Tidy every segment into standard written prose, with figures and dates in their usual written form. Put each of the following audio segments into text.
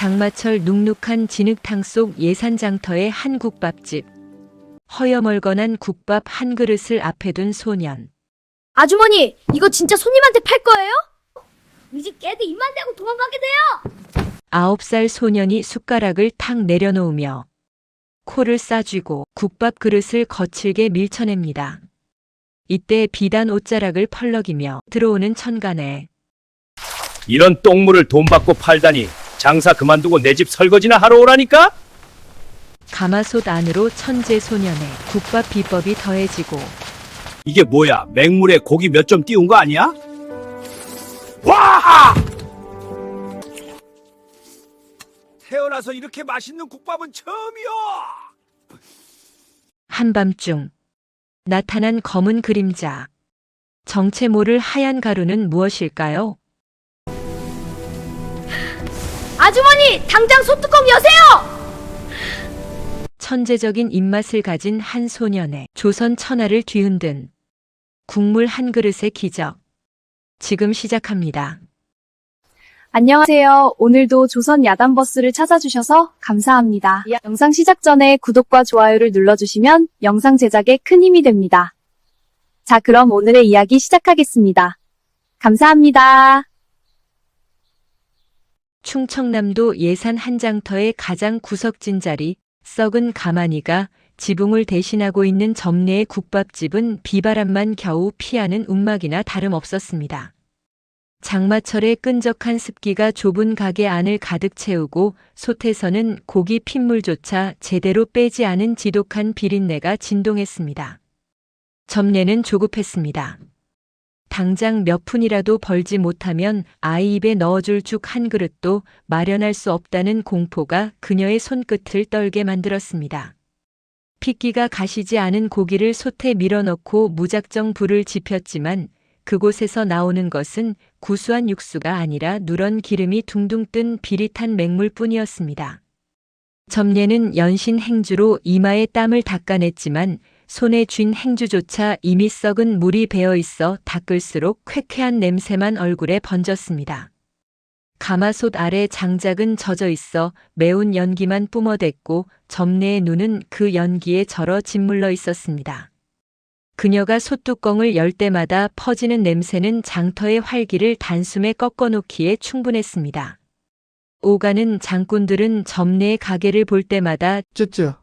장마철 눅눅한 진흙탕 속 예산장터의 한 국밥집. 허여멀건한 국밥 한 그릇을 앞에 둔 소년. 아주머니, 이거 진짜 손님한테 팔 거예요? 이 집 개들 입만 대고 도망가게 돼요! 9살 소년이 숟가락을 탁 내려놓으며 코를 싸쥐고 국밥 그릇을 거칠게 밀쳐냅니다. 이때 비단 옷자락을 펄럭이며 들어오는 천간에 이런 똥물을 돈 받고 팔다니 장사 그만두고 내 집 설거지나 하러 오라니까? 가마솥 안으로 천재 소년의 국밥 비법이 더해지고 이게 뭐야? 맹물에 고기 몇 점 띄운 거 아니야? 와! 태어나서 이렇게 맛있는 국밥은 처음이야! 한밤중 나타난 검은 그림자. 정체 모를 하얀 가루는 무엇일까요? 아주머니, 당장 소뚜껑 여세요! 천재적인 입맛을 가진 한 소년의 조선 천하를 뒤흔든 국물 한 그릇의 기적. 지금 시작합니다. 안녕하세요. 오늘도 조선 야단버스를 찾아주셔서 감사합니다. 영상 시작 전에 구독과 좋아요를 눌러주시면 영상 제작에 큰 힘이 됩니다. 자, 그럼 오늘의 이야기 시작하겠습니다. 감사합니다. 충청남도 예산 한장터의 가장 구석진 자리, 썩은 가마니가 지붕을 대신하고 있는 점례의 국밥집은 비바람만 겨우 피하는 움막이나 다름없었습니다. 장마철의 끈적한 습기가 좁은 가게 안을 가득 채우고 솥에서는 고기 핏물조차 제대로 빼지 않은 지독한 비린내가 진동했습니다. 점례는 조급했습니다. 당장 몇 푼이라도 벌지 못하면 아이 입에 넣어줄 죽 한 그릇도 마련할 수 없다는 공포가 그녀의 손끝을 떨게 만들었습니다. 핏기가 가시지 않은 고기를 솥에 밀어넣고 무작정 불을 지폈지만 그곳에서 나오는 것은 구수한 육수가 아니라 누런 기름이 둥둥 뜬 비릿한 맹물뿐이었습니다. 점례는 연신 행주로 이마에 땀을 닦아냈지만 손에 쥔 행주조차 이미 썩은 물이 배어 있어 닦을수록 쾌쾌한 냄새만 얼굴에 번졌습니다. 가마솥 아래 장작은 젖어 있어 매운 연기만 뿜어댔고 점례의 눈은 그 연기에 절어 짓물러 있었습니다. 그녀가 솥뚜껑을 열 때마다 퍼지는 냄새는 장터의 활기를 단숨에 꺾어놓기에 충분했습니다. 오가는 장꾼들은 점례의 가게를 볼 때마다 쯔쯔.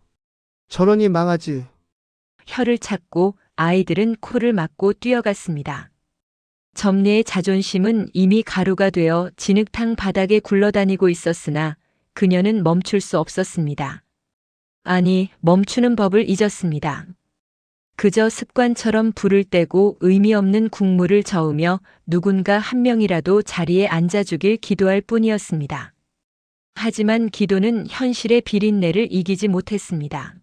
저러니 망하지. 혀를 찾고 아이들은 코를 막고 뛰어갔습니다. 점례의 자존심은 이미 가루가 되어 진흙탕 바닥에 굴러다니고 있었으나 그녀는 멈출 수 없었습니다. 아니, 멈추는 법을 잊었습니다. 그저 습관처럼 불을 떼고 의미 없는 국물을 저으며 누군가 한 명이라도 자리에 앉아주길 기도할 뿐이었습니다. 하지만 기도는 현실의 비린내를 이기지 못했습니다.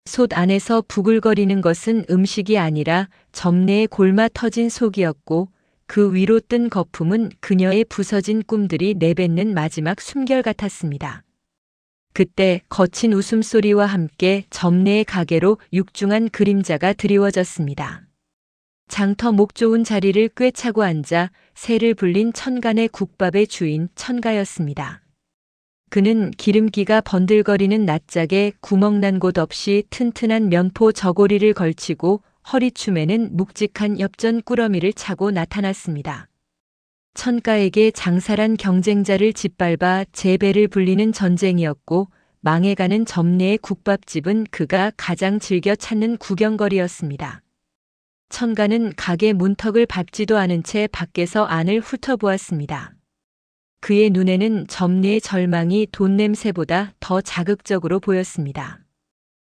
솥 안에서 부글거리는 것은 음식이 아니라 점례의 골마 터진 속이었고 그 위로 뜬 거품은 그녀의 부서진 꿈들이 내뱉는 마지막 숨결 같았습니다. 그때 거친 웃음소리와 함께 점례의 가게로 육중한 그림자가 드리워졌습니다. 장터 목 좋은 자리를 꿰차고 앉아 새를 불린 천간의 국밥의 주인 천가였습니다. 그는 기름기가 번들거리는 낯짝에 구멍난 곳 없이 튼튼한 면포 저고리를 걸치고 허리춤에는 묵직한 엽전 꾸러미를 차고 나타났습니다. 천가에게 장사란 경쟁자를 짓밟아 재배를 불리는 전쟁이었고 망해가는 점례의 국밥집은 그가 가장 즐겨 찾는 구경거리였습니다. 천가는 가게 문턱을 밟지도 않은 채 밖에서 안을 훑어보았습니다. 그의 눈에는 점례의 절망이 돈 냄새보다 더 자극적으로 보였습니다.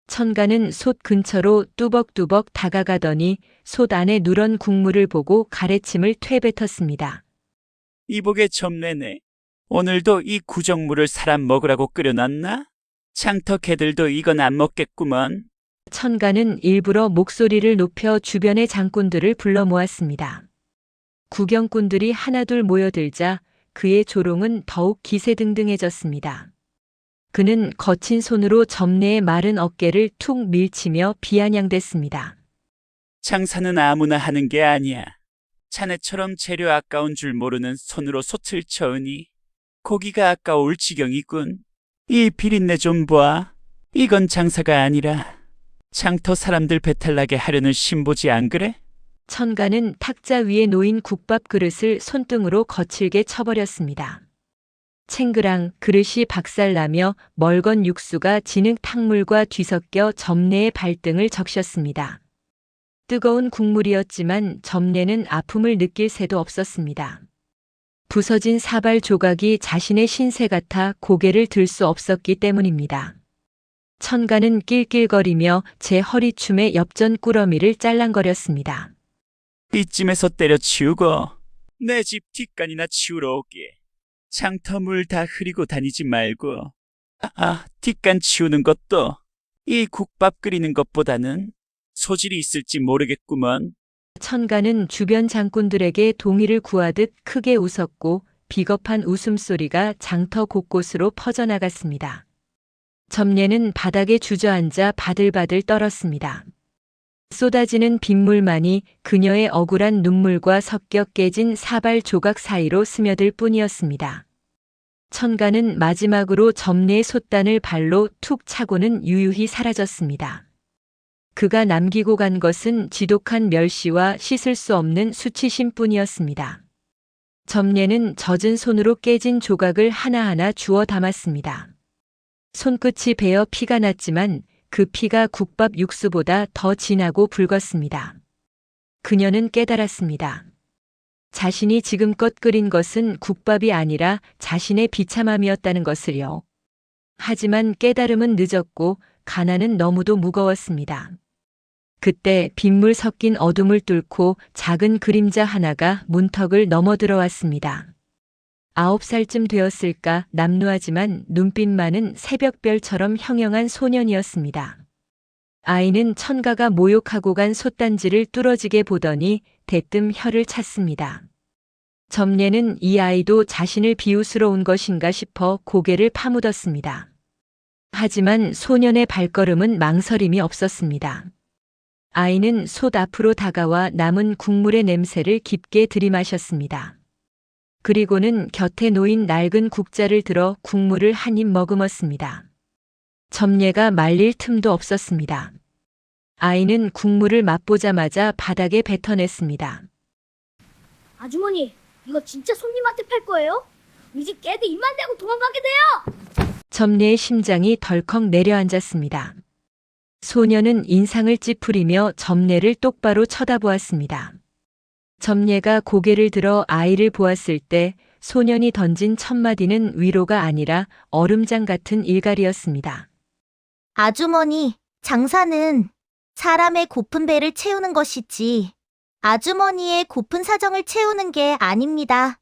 천가는 솥 근처로 뚜벅뚜벅 다가가더니 솥 안에 누런 국물을 보고 가래침을 퇴뱉었습니다. 이복의 점례네. 오늘도 이 구정물을 사람 먹으라고 끓여놨나? 장터 개들도 이건 안 먹겠구먼. 천가는 일부러 목소리를 높여 주변의 장꾼들을 불러 모았습니다. 구경꾼들이 하나둘 모여들자 그의 조롱은 더욱 기세등등해졌습니다. 그는 거친 손으로 점례의 마른 어깨를 툭 밀치며 비아냥댔습니다. 장사는 아무나 하는 게 아니야. 자네처럼 재료 아까운 줄 모르는 손으로 솥을 저으니 고기가 아까울 지경이군. 이 비린내 좀 봐. 이건 장사가 아니라 장터 사람들 배탈나게 하려는 신보지 안 그래? 천가는 탁자 위에 놓인 국밥 그릇을 손등으로 거칠게 쳐버렸습니다. 챙그랑 그릇이 박살나며 멀건 육수가 진흙 탕물과 뒤섞여 점례의 발등을 적셨습니다. 뜨거운 국물이었지만 점례는 아픔을 느낄 새도 없었습니다. 부서진 사발 조각이 자신의 신세 같아 고개를 들 수 없었기 때문입니다. 천가는 낄낄거리며 제 허리춤에 엽전 꾸러미를 짤랑거렸습니다. 이쯤에서 때려치우고 내 집 뒷간이나 치우러 오게. 장터 물 다 흐리고 다니지 말고. 뒷간 치우는 것도 이 국밥 끓이는 것보다는 소질이 있을지 모르겠구먼. 천가는 주변 장꾼들에게 동의를 구하듯 크게 웃었고 비겁한 웃음소리가 장터 곳곳으로 퍼져나갔습니다. 점례는 바닥에 주저앉아 바들바들 떨었습니다. 쏟아지는 빗물만이 그녀의 억울한 눈물과 섞여 깨진 사발 조각 사이로 스며들 뿐이었습니다. 천가는 마지막으로 점례의 솥단을 발로 툭 차고는 유유히 사라졌습니다. 그가 남기고 간 것은 지독한 멸시와 씻을 수 없는 수치심 뿐이었습니다. 점례는 젖은 손으로 깨진 조각을 하나하나 주워 담았습니다. 손끝이 베어 피가 났지만 그 피가 국밥 육수보다 더 진하고 붉었습니다. 그녀는 깨달았습니다. 자신이 지금껏 끓인 것은 국밥이 아니라 자신의 비참함이었다는 것을요. 하지만 깨달음은 늦었고 가난은 너무도 무거웠습니다. 그때 빗물 섞인 어둠을 뚫고 작은 그림자 하나가 문턱을 넘어들어왔습니다. 9살쯤 되었을까 남루하지만 눈빛만은 새벽별처럼 형형한 소년이었습니다. 아이는 천가가 모욕하고 간 솥단지를 뚫어지게 보더니 대뜸 혀를 찼습니다. 점례는 이 아이도 자신을 비웃으러 것인가 싶어 고개를 파묻었습니다. 하지만 소년의 발걸음은 망설임이 없었습니다. 아이는 솥 앞으로 다가와 남은 국물의 냄새를 깊게 들이마셨습니다. 그리고는 곁에 놓인 낡은 국자를 들어 국물을 한 입 머금었습니다. 점례가 말릴 틈도 없었습니다. 아이는 국물을 맛보자마자 바닥에 뱉어냈습니다. 아주머니, 이거 진짜 손님한테 팔 거예요? 우리 집 깨도 입만 대고 도망가게 돼요! 점례의 심장이 덜컥 내려앉았습니다. 소녀는 인상을 찌푸리며 점례를 똑바로 쳐다보았습니다. 점례가 고개를 들어 아이를 보았을 때 소년이 던진 첫마디는 위로가 아니라 얼음장 같은 일갈이었습니다. 아주머니, 장사는 사람의 고픈 배를 채우는 것이지 아주머니의 고픈 사정을 채우는 게 아닙니다.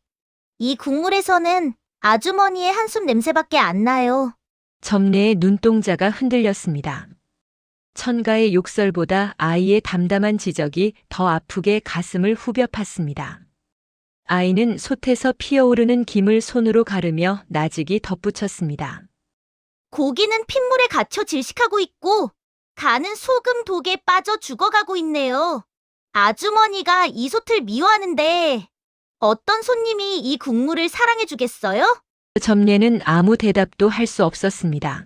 이 국물에서는 아주머니의 한숨 냄새밖에 안 나요. 점례의 눈동자가 흔들렸습니다. 천가의 욕설보다 아이의 담담한 지적이 더 아프게 가슴을 후벼 팠습니다. 아이는 솥에서 피어오르는 김을 손으로 가르며 나직이 덧붙였습니다. 고기는 핏물에 갇혀 질식하고 있고 간은 소금 독에 빠져 죽어가고 있네요. 아주머니가 이 솥을 미워하는데 어떤 손님이 이 국물을 사랑해 주겠어요? 점례는 아무 대답도 할 수 없었습니다.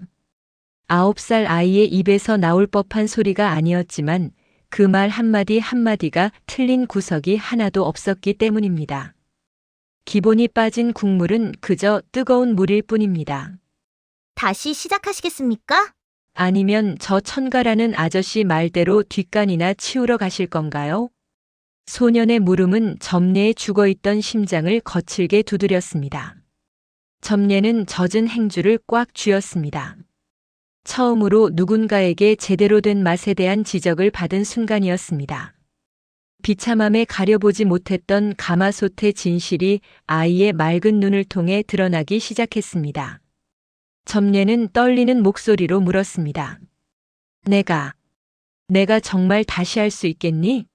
9살 아이의 입에서 나올 법한 소리가 아니었지만 그 말 한마디 한마디가 틀린 구석이 하나도 없었기 때문입니다. 기본이 빠진 국물은 그저 뜨거운 물일 뿐입니다. 다시 시작하시겠습니까? 아니면 저 천가라는 아저씨 말대로 뒷간이나 치우러 가실 건가요? 소년의 물음은 점례에 죽어있던 심장을 거칠게 두드렸습니다. 점례는 젖은 행주를 꽉 쥐었습니다. 처음으로 누군가에게 제대로 된 맛에 대한 지적을 받은 순간이었습니다. 비참함에 가려보지 못했던 가마솥의 진실이 아이의 맑은 눈을 통해 드러나기 시작했습니다. 점례는 떨리는 목소리로 물었습니다. 내가 정말 다시 할 수 있겠니?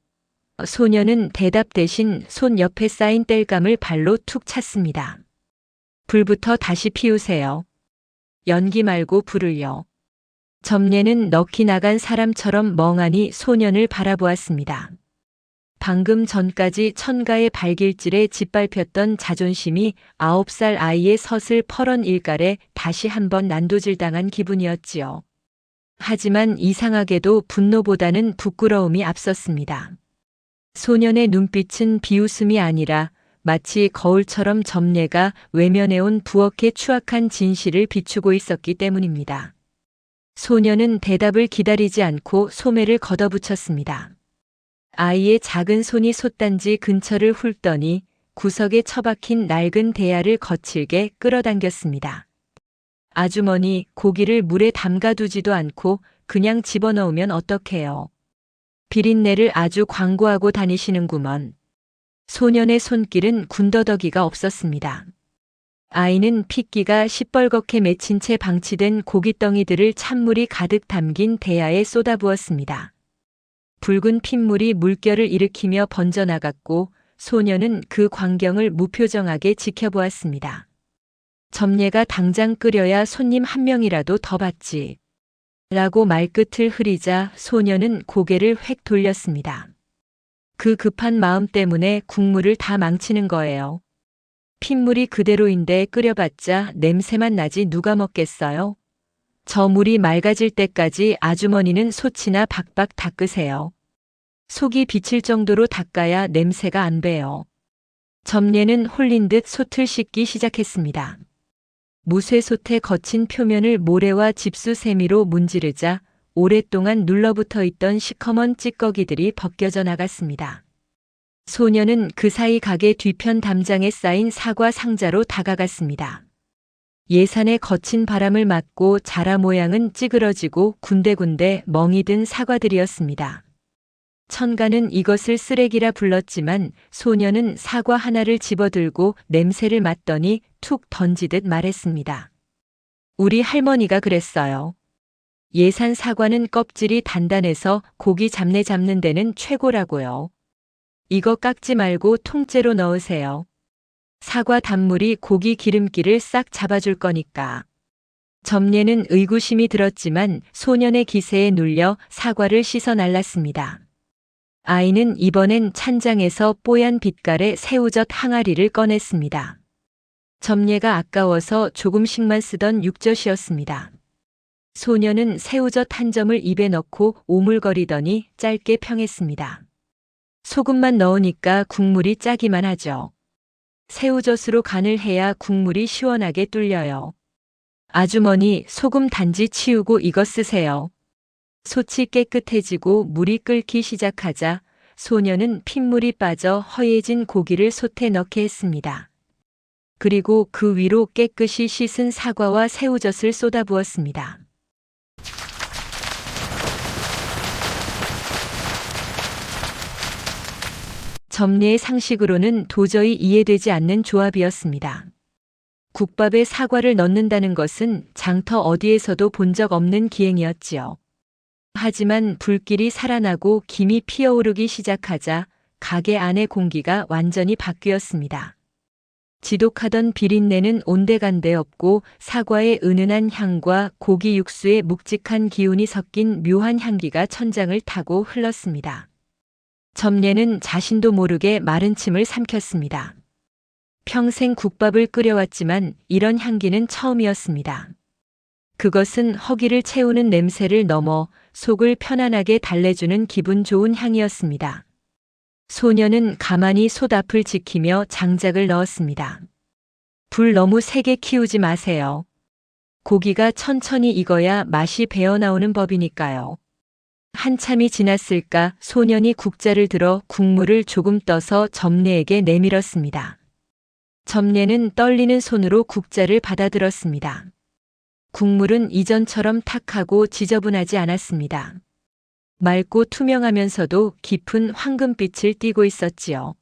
소녀는 대답 대신 손 옆에 쌓인 땔감을 발로 툭 찼습니다. 불부터 다시 피우세요. 연기 말고 불을요. 점례는 넋이 나간 사람처럼 멍하니 소년을 바라보았습니다. 방금 전까지 천가의 발길질에 짓밟혔던 자존심이 9살 아이의 서슬 퍼런 일갈에 다시 한번 난도질당한 기분이었지요. 하지만 이상하게도 분노보다는 부끄러움이 앞섰습니다. 소년의 눈빛은 비웃음이 아니라 마치 거울처럼 점례가 외면해온 부엌의 추악한 진실을 비추고 있었기 때문입니다. 소년은 대답을 기다리지 않고 소매를 걷어붙였습니다. 아이의 작은 손이 솥단지 근처를 훑더니 구석에 처박힌 낡은 대야를 거칠게 끌어당겼습니다. 아주머니, 고기를 물에 담가두지도 않고 그냥 집어넣으면 어떡해요? 비린내를 아주 광고하고 다니시는구먼. 소년의 손길은 군더더기가 없었습니다. 아이는 핏기가 시뻘겋게 맺힌 채 방치된 고깃덩이들을 찬물이 가득 담긴 대야에 쏟아부었습니다. 붉은 핏물이 물결을 일으키며 번져나갔고 소년은 그 광경을 무표정하게 지켜보았습니다. 점례가 당장 끓여야 손님 한 명이라도 더 받지. 라고 말끝을 흐리자 소년은 고개를 획 돌렸습니다. 그 급한 마음 때문에 국물을 다 망치는 거예요. 핏물이 그대로인데 끓여봤자 냄새만 나지 누가 먹겠어요? 저 물이 맑아질 때까지 아주머니는 솥이나 박박 닦으세요. 속이 비칠 정도로 닦아야 냄새가 안 배요. 점례는 홀린 듯 솥을 씻기 시작했습니다. 무쇠솥의 거친 표면을 모래와 집수 세미로 문지르자 오랫동안 눌러붙어 있던 시커먼 찌꺼기들이 벗겨져 나갔습니다. 소년은 그 사이 가게 뒤편 담장에 쌓인 사과 상자로 다가갔습니다. 예산의 거친 바람을 맞고 자라 모양은 찌그러지고 군데군데 멍이 든 사과들이었습니다. 천가는 이것을 쓰레기라 불렀지만 소년은 사과 하나를 집어들고 냄새를 맡더니 툭 던지듯 말했습니다. 우리 할머니가 그랬어요. 예산 사과는 껍질이 단단해서 고기 잡내 잡는 데는 최고라고요. 이거 깎지 말고 통째로 넣으세요. 사과 단물이 고기 기름기를 싹 잡아줄 거니까. 점례는 의구심이 들었지만 소년의 기세에 눌려 사과를 씻어 날랐습니다. 아이는 이번엔 찬장에서 뽀얀 빛깔의 새우젓 항아리를 꺼냈습니다. 점례가 아까워서 조금씩만 쓰던 육젓이었습니다. 소년은 새우젓 한 점을 입에 넣고 오물거리더니 짧게 평했습니다. 소금만 넣으니까 국물이 짜기만 하죠. 새우젓으로 간을 해야 국물이 시원하게 뚫려요. 아주머니, 소금 단지 치우고 이거 쓰세요. 솥이 깨끗해지고 물이 끓기 시작하자 소년은 핏물이 빠져 허예진 고기를 솥에 넣게 했습니다. 그리고 그 위로 깨끗이 씻은 사과와 새우젓을 쏟아부었습니다. 점례의 상식으로는 도저히 이해되지 않는 조합이었습니다. 국밥에 사과를 넣는다는 것은 장터 어디에서도 본 적 없는 기행이었지요. 하지만 불길이 살아나고 김이 피어오르기 시작하자 가게 안의 공기가 완전히 바뀌었습니다. 지독하던 비린내는 온데간데 없고 사과의 은은한 향과 고기 육수의 묵직한 기운이 섞인 묘한 향기가 천장을 타고 흘렀습니다. 점례는 자신도 모르게 마른 침을 삼켰습니다. 평생 국밥을 끓여왔지만 이런 향기는 처음이었습니다. 그것은 허기를 채우는 냄새를 넘어 속을 편안하게 달래주는 기분 좋은 향이었습니다. 소년은 가만히 솥 앞을 지키며 장작을 넣었습니다. 불 너무 세게 키우지 마세요. 고기가 천천히 익어야 맛이 배어나오는 법이니까요. 한참이 지났을까 소년이 국자를 들어 국물을 조금 떠서 점례에게 내밀었습니다. 점례는 떨리는 손으로 국자를 받아들었습니다. 국물은 이전처럼 탁하고 지저분하지 않았습니다. 맑고 투명하면서도 깊은 황금빛을 띠고 있었지요.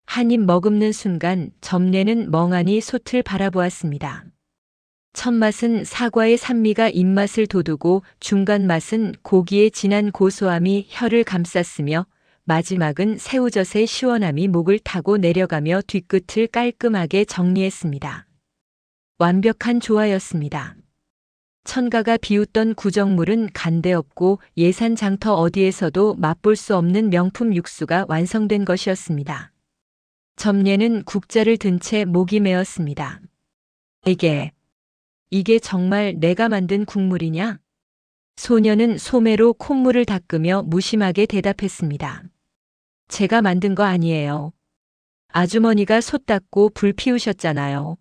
한 입 머금는 순간 점례는 멍하니 솥을 바라보았습니다. 첫 맛은 사과의 산미가 입맛을 돋우고 중간 맛은 고기의 진한 고소함이 혀를 감쌌으며 마지막은 새우젓의 시원함이 목을 타고 내려가며 뒤끝을 깔끔하게 정리했습니다. 완벽한 조화였습니다. 천가가 비웃던 구정물은 간데 없고 예산 장터 어디에서도 맛볼 수 없는 명품 육수가 완성된 것이었습니다. 점례는 국자를 든 채 목이 메었습니다. 이게 정말 내가 만든 국물이냐? 소녀는 소매로 콧물을 닦으며 무심하게 대답했습니다. 제가 만든 거 아니에요. 아주머니가 솥 닦고 불 피우셨잖아요.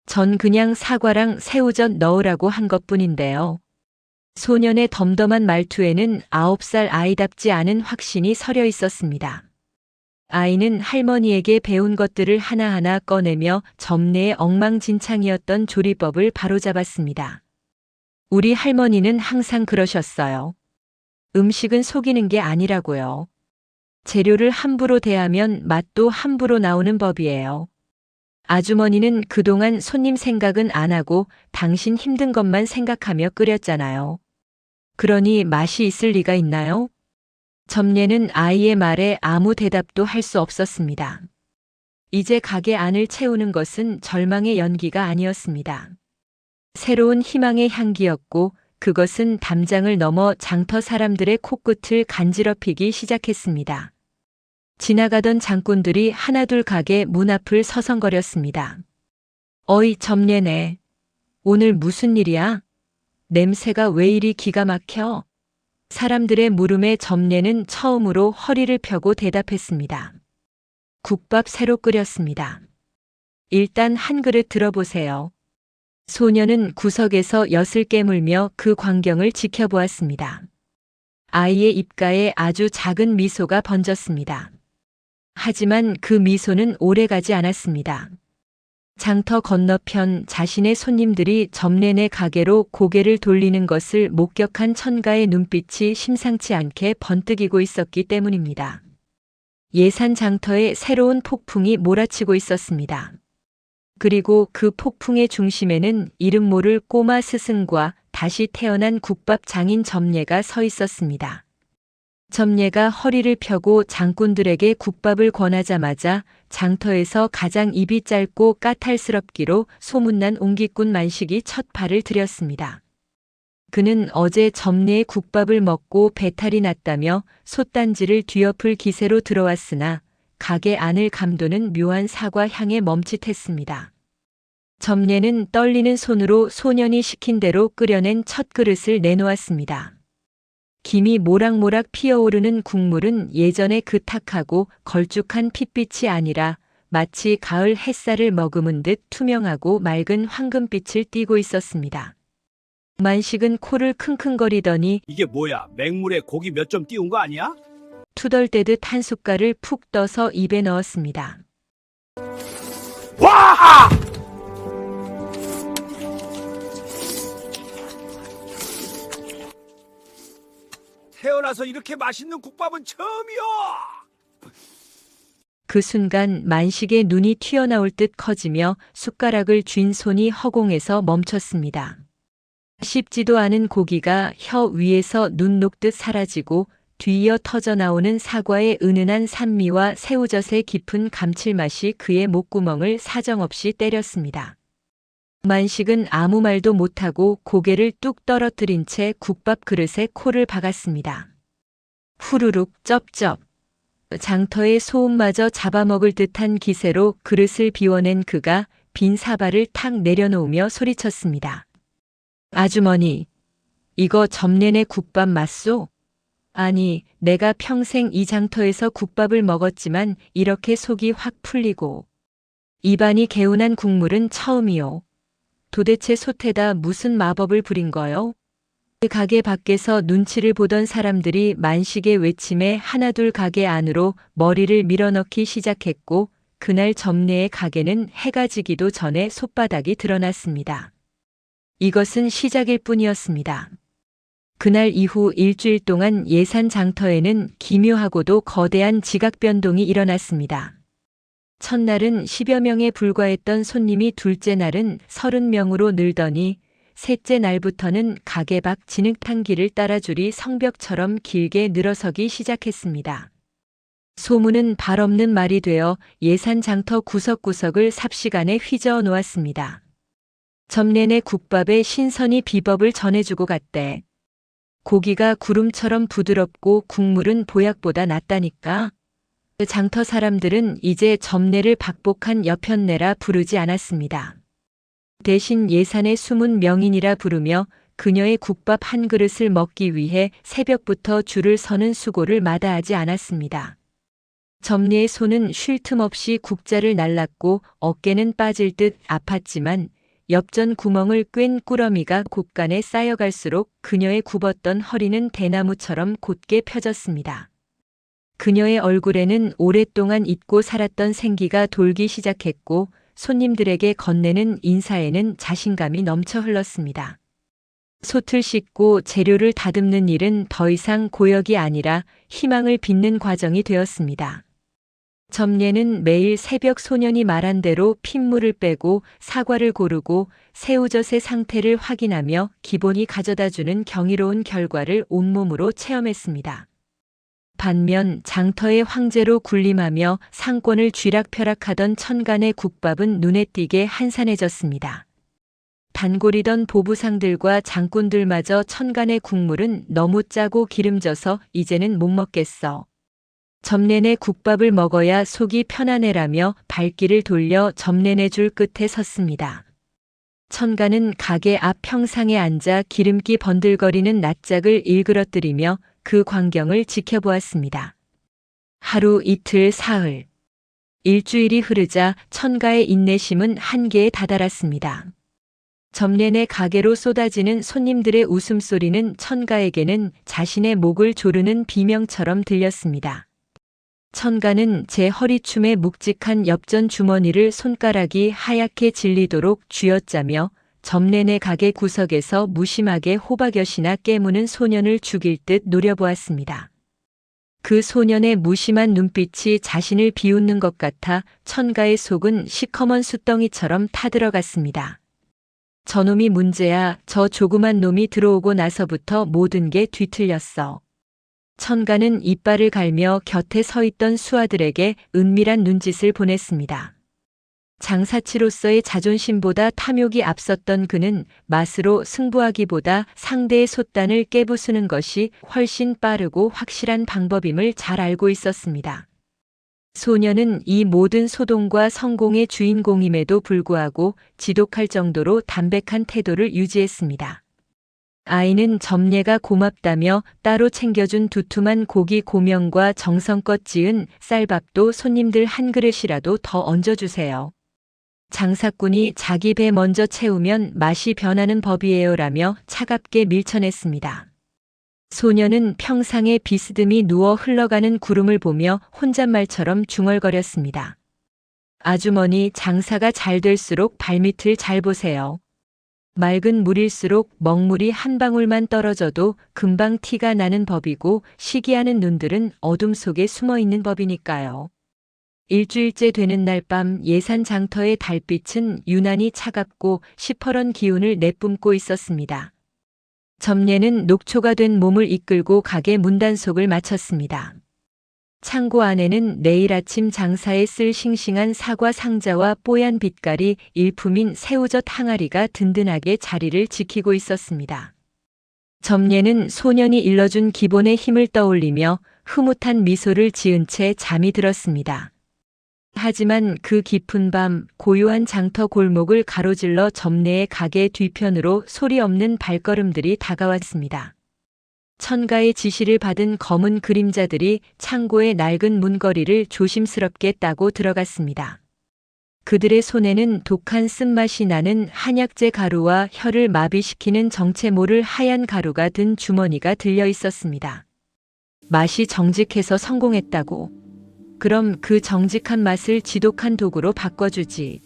전 그냥 사과랑 새우젓 넣으라고 한 것뿐인데요. 소년의 덤덤한 말투에는 9살 아이답지 않은 확신이 서려 있었습니다. 아이는 할머니에게 배운 것들을 하나하나 꺼내며 점례의 엉망진창이었던 조리법을 바로잡았습니다. 우리 할머니는 항상 그러셨어요. 음식은 속이는 게 아니라고요. 재료를 함부로 대하면 맛도 함부로 나오는 법이에요. 아주머니는 그동안 손님 생각은 안 하고 당신 힘든 것만 생각하며 끓였잖아요. 그러니 맛이 있을 리가 있나요? 점례는 아이의 말에 아무 대답도 할 수 없었습니다. 이제 가게 안을 채우는 것은 절망의 연기가 아니었습니다. 새로운 희망의 향기였고 그것은 담장을 넘어 장터 사람들의 코끝을 간지럽히기 시작했습니다. 지나가던 장꾼들이 하나둘 가게 문 앞을 서성거렸습니다. 어이 점례네. 오늘 무슨 일이야? 냄새가 왜 이리 기가 막혀? 사람들의 물음에 점례는 처음으로 허리를 펴고 대답했습니다. 국밥 새로 끓였습니다. 일단 한 그릇 들어보세요. 소녀는 구석에서 엿을 깨물며 그 광경을 지켜보았습니다. 아이의 입가에 아주 작은 미소가 번졌습니다. 하지만 그 미소는 오래가지 않았습니다. 장터 건너편 자신의 손님들이 점례네 가게로 고개를 돌리는 것을 목격한 천가의 눈빛이 심상치 않게 번뜩이고 있었기 때문입니다. 예산 장터에 새로운 폭풍이 몰아치고 있었습니다. 그리고 그 폭풍의 중심에는 이름 모를 꼬마 스승과 다시 태어난 국밥 장인 점례가 서 있었습니다. 점례가 허리를 펴고 장꾼들에게 국밥을 권하자마자 장터에서 가장 입이 짧고 까탈스럽기로 소문난 옹기꾼 만식이 첫 발을 들였습니다. 그는 어제 점례의 국밥을 먹고 배탈이 났다며 솥단지를 뒤엎을 기세로 들어왔으나 가게 안을 감도는 묘한 사과 향에 멈칫했습니다. 점례는 떨리는 손으로 소년이 시킨 대로 끓여낸 첫 그릇을 내놓았습니다. 김이 모락모락 피어오르는 국물은 예전의 그 탁하고 걸쭉한 핏빛이 아니라 마치 가을 햇살을 머금은 듯 투명하고 맑은 황금빛을 띠고 있었습니다. 만식은 코를 킁킁거리더니 이게 뭐야? 맹물에 고기 몇 점 띄운 거 아니야? 투덜대듯 한 숟갈을 푹 떠서 입에 넣었습니다. 와! 태어나서 이렇게 맛있는 국밥은 처음이야! 그 순간 만식의 눈이 튀어나올 듯 커지며 숟가락을 쥔 손이 허공에서 멈췄습니다. 씹지도 않은 고기가 혀 위에서 눈 녹듯 사라지고 뒤이어 터져나오는 사과의 은은한 산미와 새우젓의 깊은 감칠맛이 그의 목구멍을 사정없이 때렸습니다. 만식은 아무 말도 못하고 고개를 뚝 떨어뜨린 채 국밥 그릇에 코를 박았습니다. 후루룩 쩝쩝. 장터의 소음마저 잡아먹을 듯한 기세로 그릇을 비워낸 그가 빈 사발을 탁 내려놓으며 소리쳤습니다. 아주머니, 이거 점례네 국밥 맞소? 아니, 내가 평생 이 장터에서 국밥을 먹었지만 이렇게 속이 확 풀리고 입안이 개운한 국물은 처음이요. 도대체 솥에다 무슨 마법을 부린 거요? 가게 밖에서 눈치를 보던 사람들이 만식의 외침에 하나둘 가게 안으로 머리를 밀어넣기 시작했고 그날 점례의 가게는 해가 지기도 전에 솥바닥이 드러났습니다. 이것은 시작일 뿐이었습니다. 그날 이후 일주일 동안 예산 장터에는 기묘하고도 거대한 지각 변동이 일어났습니다. 첫날은 10여 명에 불과했던 손님이 둘째 날은 30명으로 늘더니 셋째 날부터는 가게 밖 진흙탕 길을 따라 줄이 성벽처럼 길게 늘어서기 시작했습니다. 소문은 발 없는 말이 되어 예산 장터 구석구석을 삽시간에 휘저어 놓았습니다. 점례네 국밥에 신선히 비법을 전해주고 갔대. 고기가 구름처럼 부드럽고 국물은 보약보다 낫다니까. 장터 사람들은 이제 점례를 박복한 여편네라 부르지 않았습니다. 대신 예산의 숨은 명인이라 부르며 그녀의 국밥 한 그릇을 먹기 위해 새벽부터 줄을 서는 수고를 마다하지 않았습니다. 점례의 손은 쉴 틈 없이 국자를 날랐고 어깨는 빠질 듯 아팠지만 엽전 구멍을 꿰인 꾸러미가 곳간에 쌓여갈수록 그녀의 굽었던 허리는 대나무처럼 곧게 펴졌습니다. 그녀의 얼굴에는 오랫동안 잊고 살았던 생기가 돌기 시작했고 손님들에게 건네는 인사에는 자신감이 넘쳐 흘렀습니다. 솥을 씻고 재료를 다듬는 일은 더 이상 고역이 아니라 희망을 빚는 과정이 되었습니다. 점례는 매일 새벽 소년이 말한 대로 핏물을 빼고 사과를 고르고 새우젓의 상태를 확인하며 기본이 가져다주는 경이로운 결과를 온몸으로 체험했습니다. 반면 장터의 황제로 군림하며 상권을 쥐락펴락하던 천간의 국밥은 눈에 띄게 한산해졌습니다. 단골이던 보부상들과 장꾼들마저 천간의 국물은 너무 짜고 기름져서 이제는 못 먹겠어. 점례네 국밥을 먹어야 속이 편안해라며 발길을 돌려 점례네 줄 끝에 섰습니다. 천간은 가게 앞 평상에 앉아 기름기 번들거리는 낯짝을 일그러뜨리며 그 광경을 지켜보았습니다. 하루, 이틀, 사흘. 일주일이 흐르자 천가의 인내심은 한계에 다다랐습니다. 점례네 가게로 쏟아지는 손님들의 웃음소리는 천가에게는 자신의 목을 조르는 비명처럼 들렸습니다. 천가는 제 허리춤에 묵직한 엽전 주머니를 손가락이 하얗게 질리도록 쥐어짜며 점례네 가게 구석에서 무심하게 호박엿이나 깨무는 소년을 죽일 듯 노려보았습니다. 그 소년의 무심한 눈빛이 자신을 비웃는 것 같아 천가의 속은 시커먼 숫덩이처럼 타들어갔습니다. 저놈이 문제야. 저 조그만 놈이 들어오고 나서부터 모든 게 뒤틀렸어. 천가는 이빨을 갈며 곁에 서 있던 수하들에게 은밀한 눈짓을 보냈습니다. 장사치로서의 자존심보다 탐욕이 앞섰던 그는 맛으로 승부하기보다 상대의 솥단을 깨부수는 것이 훨씬 빠르고 확실한 방법임을 잘 알고 있었습니다. 소녀는 이 모든 소동과 성공의 주인공임에도 불구하고 지독할 정도로 담백한 태도를 유지했습니다. 아이는 점례가 고맙다며 따로 챙겨준 두툼한 고기 고명과 정성껏 지은 쌀밥도 손님들 한 그릇이라도 더 얹어주세요. 장사꾼이 자기 배 먼저 채우면 맛이 변하는 법이에요라며 차갑게 밀쳐냈습니다. 소녀는 평상에 비스듬히 누워 흘러가는 구름을 보며 혼잣말처럼 중얼거렸습니다. 아주머니, 장사가 잘 될수록 발밑을 잘 보세요. 맑은 물일수록 먹물이 한 방울만 떨어져도 금방 티가 나는 법이고 시기하는 눈들은 어둠 속에 숨어 있는 법이니까요. 일주일째 되는 날 밤 예산 장터의 달빛은 유난히 차갑고 시퍼런 기운을 내뿜고 있었습니다. 점례는 녹초가 된 몸을 이끌고 가게 문단속을 마쳤습니다. 창고 안에는 내일 아침 장사에 쓸 싱싱한 사과 상자와 뽀얀 빛깔이 일품인 새우젓 항아리가 든든하게 자리를 지키고 있었습니다. 점례는 소년이 일러준 기본의 힘을 떠올리며 흐뭇한 미소를 지은 채 잠이 들었습니다. 하지만 그 깊은 밤 고요한 장터 골목을 가로질러 점례의 가게 뒤편으로 소리 없는 발걸음들이 다가왔습니다. 천가의 지시를 받은 검은 그림자들이 창고의 낡은 문거리를 조심스럽게 따고 들어갔습니다. 그들의 손에는 독한 쓴맛이 나는 한약재 가루와 혀를 마비시키는 정체 모를 하얀 가루가 든 주머니가 들려 있었습니다. 맛이 정직해서 성공했다고. 그럼 그 정직한 맛을 지독한 독으로 바꿔주지.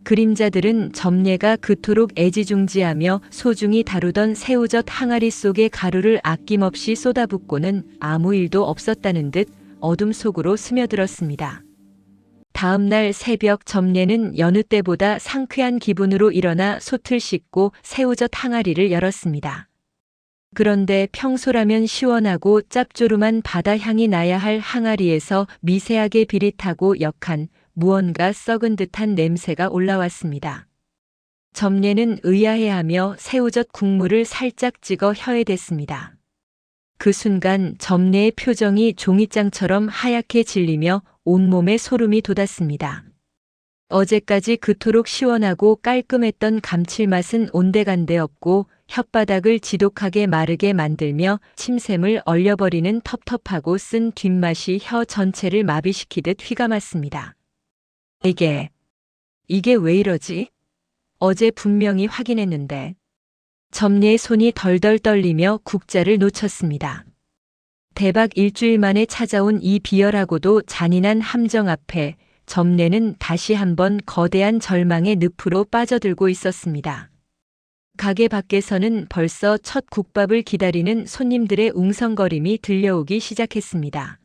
그림자들은 점례가 그토록 애지중지하며 소중히 다루던 새우젓 항아리 속의 가루를 아낌없이 쏟아붓고는 아무 일도 없었다는 듯 어둠 속으로 스며들었습니다. 다음 날 새벽 점례는 여느 때보다 상쾌한 기분으로 일어나 솥을 씻고 새우젓 항아리를 열었습니다. 그런데 평소라면 시원하고 짭조름한 바다 향이 나야 할 항아리에서 미세하게 비릿하고 역한 무언가 썩은 듯한 냄새가 올라왔습니다. 점례는 의아해하며 새우젓 국물을 살짝 찍어 혀에 댔습니다. 그 순간 점례의 표정이 종이장처럼 하얗게 질리며 온몸에 소름이 돋았습니다. 어제까지 그토록 시원하고 깔끔했던 감칠맛은 온데간데 없고 혓바닥을 지독하게 마르게 만들며 침샘을 얼려버리는 텁텁하고 쓴 뒷맛이 혀 전체를 마비시키듯 휘감았습니다. 이게 왜 이러지? 어제 분명히 확인했는데. 점례의 손이 덜덜 떨리며 국자를 놓쳤습니다. 대박 일주일 만에 찾아온 이 비열하고도 잔인한 함정 앞에 점례는 다시 한번 거대한 절망의 늪으로 빠져들고 있었습니다. 가게 밖에서는 벌써 첫 국밥을 기다리는 손님들의 웅성거림이 들려오기 시작했습니다.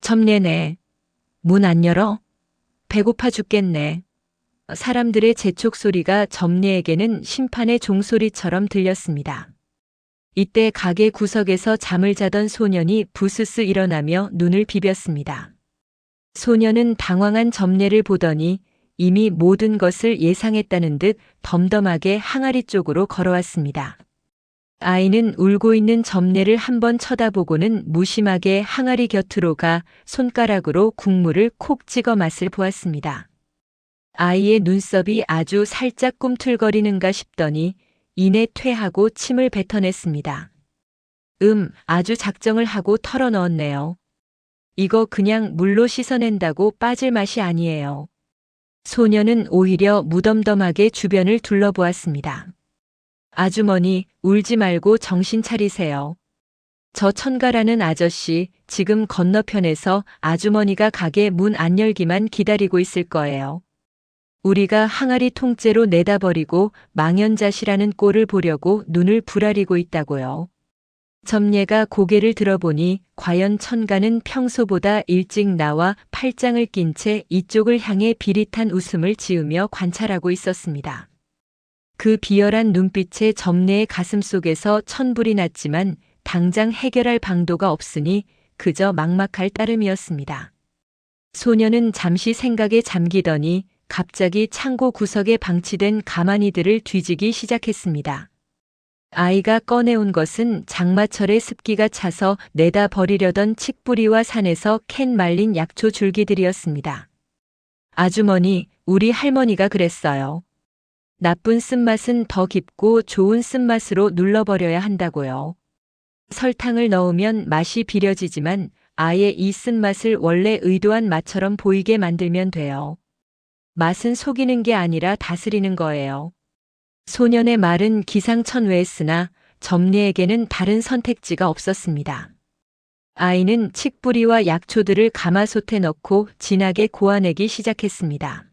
점례네. 문 안 열어? 배고파 죽겠네. 사람들의 재촉 소리가 점례에게는 심판의 종소리처럼 들렸습니다. 이때 가게 구석에서 잠을 자던 소년이 부스스 일어나며 눈을 비볐습니다. 소년은 당황한 점례를 보더니 이미 모든 것을 예상했다는 듯 덤덤하게 항아리 쪽으로 걸어왔습니다. 아이는 울고 있는 점례를 한번 쳐다보고는 무심하게 항아리 곁으로 가 손가락으로 국물을 콕 찍어 맛을 보았습니다. 아이의 눈썹이 아주 살짝 꿈틀거리는가 싶더니 이내 퇴하고 침을 뱉어냈습니다. 아주 작정을 하고 털어넣었네요. 이거 그냥 물로 씻어낸다고 빠질 맛이 아니에요. 소녀는 오히려 무덤덤하게 주변을 둘러보았습니다. 아주머니, 울지 말고 정신 차리세요. 저 천가라는 아저씨 지금 건너편에서 아주머니가 가게 문 안 열기만 기다리고 있을 거예요. 우리가 항아리 통째로 내다버리고 망연자실하는 꼴을 보려고 눈을 부라리고 있다고요. 점례가 고개를 들어보니 과연 천가는 평소보다 일찍 나와 팔짱을 낀 채 이쪽을 향해 비릿한 웃음을 지으며 관찰하고 있었습니다. 그 비열한 눈빛에 점례의 가슴속에서 천불이 났지만 당장 해결할 방도가 없으니 그저 막막할 따름이었습니다. 소녀는 잠시 생각에 잠기더니 갑자기 창고 구석에 방치된 가마니들을 뒤지기 시작했습니다. 아이가 꺼내온 것은 장마철에 습기가 차서 내다 버리려던 칡뿌리와 산에서 캔 말린 약초 줄기들이었습니다. 아주머니, 우리 할머니가 그랬어요. 나쁜 쓴맛은 더 깊고 좋은 쓴맛으로 눌러버려야 한다고요. 설탕을 넣으면 맛이 비려지지만 아예 이 쓴맛을 원래 의도한 맛처럼 보이게 만들면 돼요. 맛은 속이는 게 아니라 다스리는 거예요. 소년의 말은 기상천외했으나 점례에게는 다른 선택지가 없었습니다. 아이는 칡뿌리와 약초들을 가마솥에 넣고 진하게 고아내기 시작했습니다.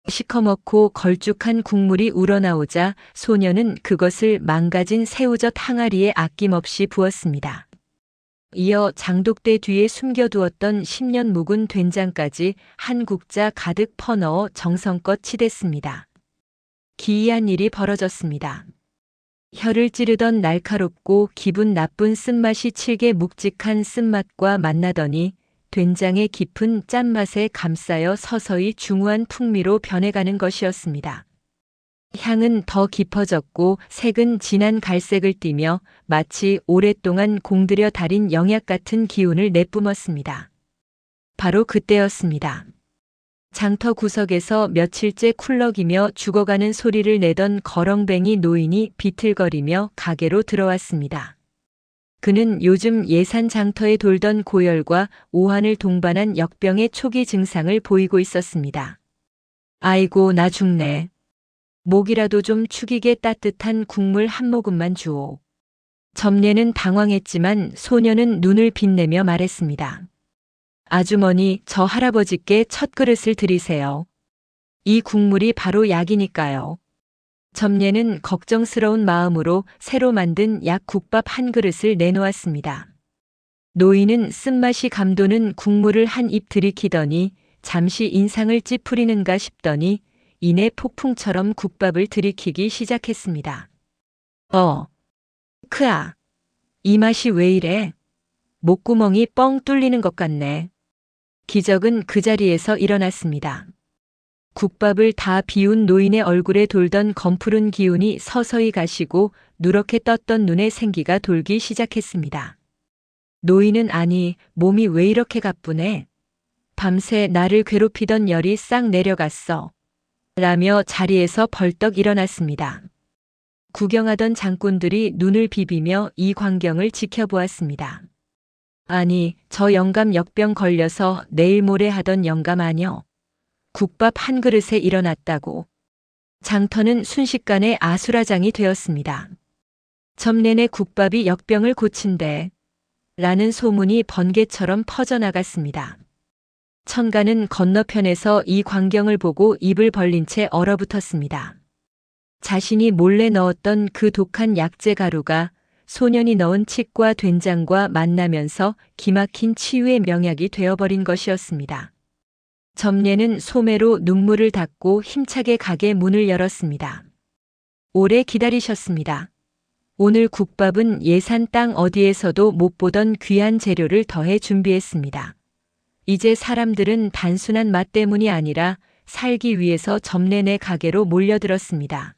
시커멓고 걸쭉한 국물이 우러나오자 소년은 그것을 망가진 새우젓 항아리에 아낌없이 부었습니다. 이어 장독대 뒤에 숨겨두었던 10년 묵은 된장까지 한 국자 가득 퍼넣어 정성껏 치댔습니다. 기이한 일이 벌어졌습니다. 혀를 찌르던 날카롭고 기분 나쁜 쓴맛이 칠게 묵직한 쓴맛과 만나더니 된장의 깊은 짠맛에 감싸여 서서히 중후한 풍미로 변해가는 것이었습니다. 향은 더 깊어졌고 색은 진한 갈색을 띠며 마치 오랫동안 공들여 달인 영약 같은 기운을 내뿜었습니다. 바로 그때였습니다. 장터 구석에서 며칠째 쿨럭이며 죽어가는 소리를 내던 거렁뱅이 노인이 비틀거리며 가게로 들어왔습니다. 그는 요즘 예산 장터에 돌던 고열과 오한을 동반한 역병의 초기 증상을 보이고 있었습니다. 아이고, 나 죽네. 목이라도 좀 축이게 따뜻한 국물 한 모금만 주오. 점례는 당황했지만 소녀는 눈을 빛내며 말했습니다. 아주머니, 저 할아버지께 첫 그릇을 드리세요. 이 국물이 바로 약이니까요. 점례는 걱정스러운 마음으로 새로 만든 약국밥 한 그릇을 내놓았습니다. 노인은 쓴맛이 감도는 국물을 한 입 들이키더니 잠시 인상을 찌푸리는가 싶더니 이내 폭풍처럼 국밥을 들이키기 시작했습니다. 크아. 이 맛이 왜 이래? 목구멍이 뻥 뚫리는 것 같네. 기적은 그 자리에서 일어났습니다. 국밥을 다 비운 노인의 얼굴에 돌던 검푸른 기운이 서서히 가시고 누렇게 떴던 눈에 생기가 돌기 시작했습니다. 노인은 아니, 몸이 왜 이렇게 가쁘네? 밤새 나를 괴롭히던 열이 싹 내려갔어. 라며 자리에서 벌떡 일어났습니다. 구경하던 장꾼들이 눈을 비비며 이 광경을 지켜보았습니다. 아니, 저 영감 역병 걸려서 내일 모레 하던 영감 아녀. 국밥 한 그릇에 일어났다고. 장터는 순식간에 아수라장이 되었습니다. 점내내 국밥이 역병을 고친대. 라는 소문이 번개처럼 퍼져나갔습니다. 천가는 건너편에서 이 광경을 보고 입을 벌린 채 얼어붙었습니다. 자신이 몰래 넣었던 그 독한 약재 가루가 소년이 넣은 칡과 된장과 만나면서 기막힌 치유의 명약이 되어버린 것이었습니다. 점례는 소매로 눈물을 닦고 힘차게 가게 문을 열었습니다. 오래 기다리셨습니다. 오늘 국밥은 예산 땅 어디에서도 못 보던 귀한 재료를 더해 준비했습니다. 이제 사람들은 단순한 맛 때문이 아니라 살기 위해서 점례네 가게로 몰려들었습니다.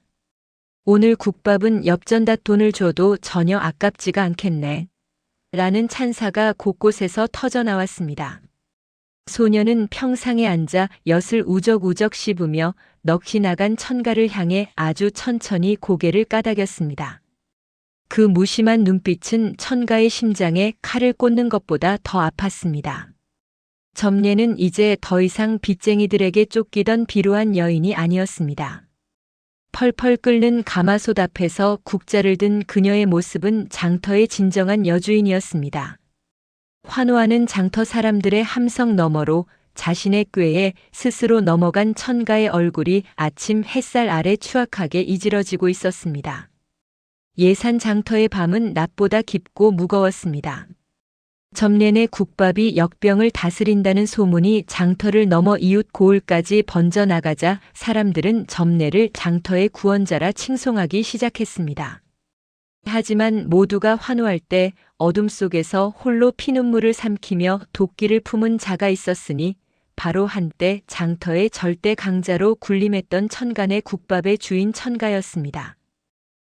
오늘 국밥은 엽전다 돈을 줘도 전혀 아깝지가 않겠네. 라는 찬사가 곳곳에서 터져나왔습니다. 소녀는 평상에 앉아 엿을 우적우적 씹으며 넋이 나간 천가를 향해 아주 천천히 고개를 까닥였습니다. 그 무심한 눈빛은 천가의 심장에 칼을 꽂는 것보다 더 아팠습니다. 점례는 이제 더 이상 빚쟁이들에게 쫓기던 비루한 여인이 아니었습니다. 펄펄 끓는 가마솥 앞에서 국자를 든 그녀의 모습은 장터의 진정한 여주인이었습니다. 환호하는 장터 사람들의 함성 너머로 자신의 꾀에 스스로 넘어간 천가의 얼굴이 아침 햇살 아래 추악하게 이지러지고 있었습니다. 예산 장터의 밤은 낮보다 깊고 무거웠습니다. 점례내 국밥이 역병을 다스린다는 소문이 장터를 넘어 이웃 고을까지 번져나가자 사람들은 점례를 장터의 구원자라 칭송하기 시작했습니다. 하지만 모두가 환호할 때 어둠 속에서 홀로 피눈물을 삼키며 도끼를 품은 자가 있었으니 바로 한때 장터의 절대 강자로 군림했던 천간의 국밥의 주인 천가였습니다.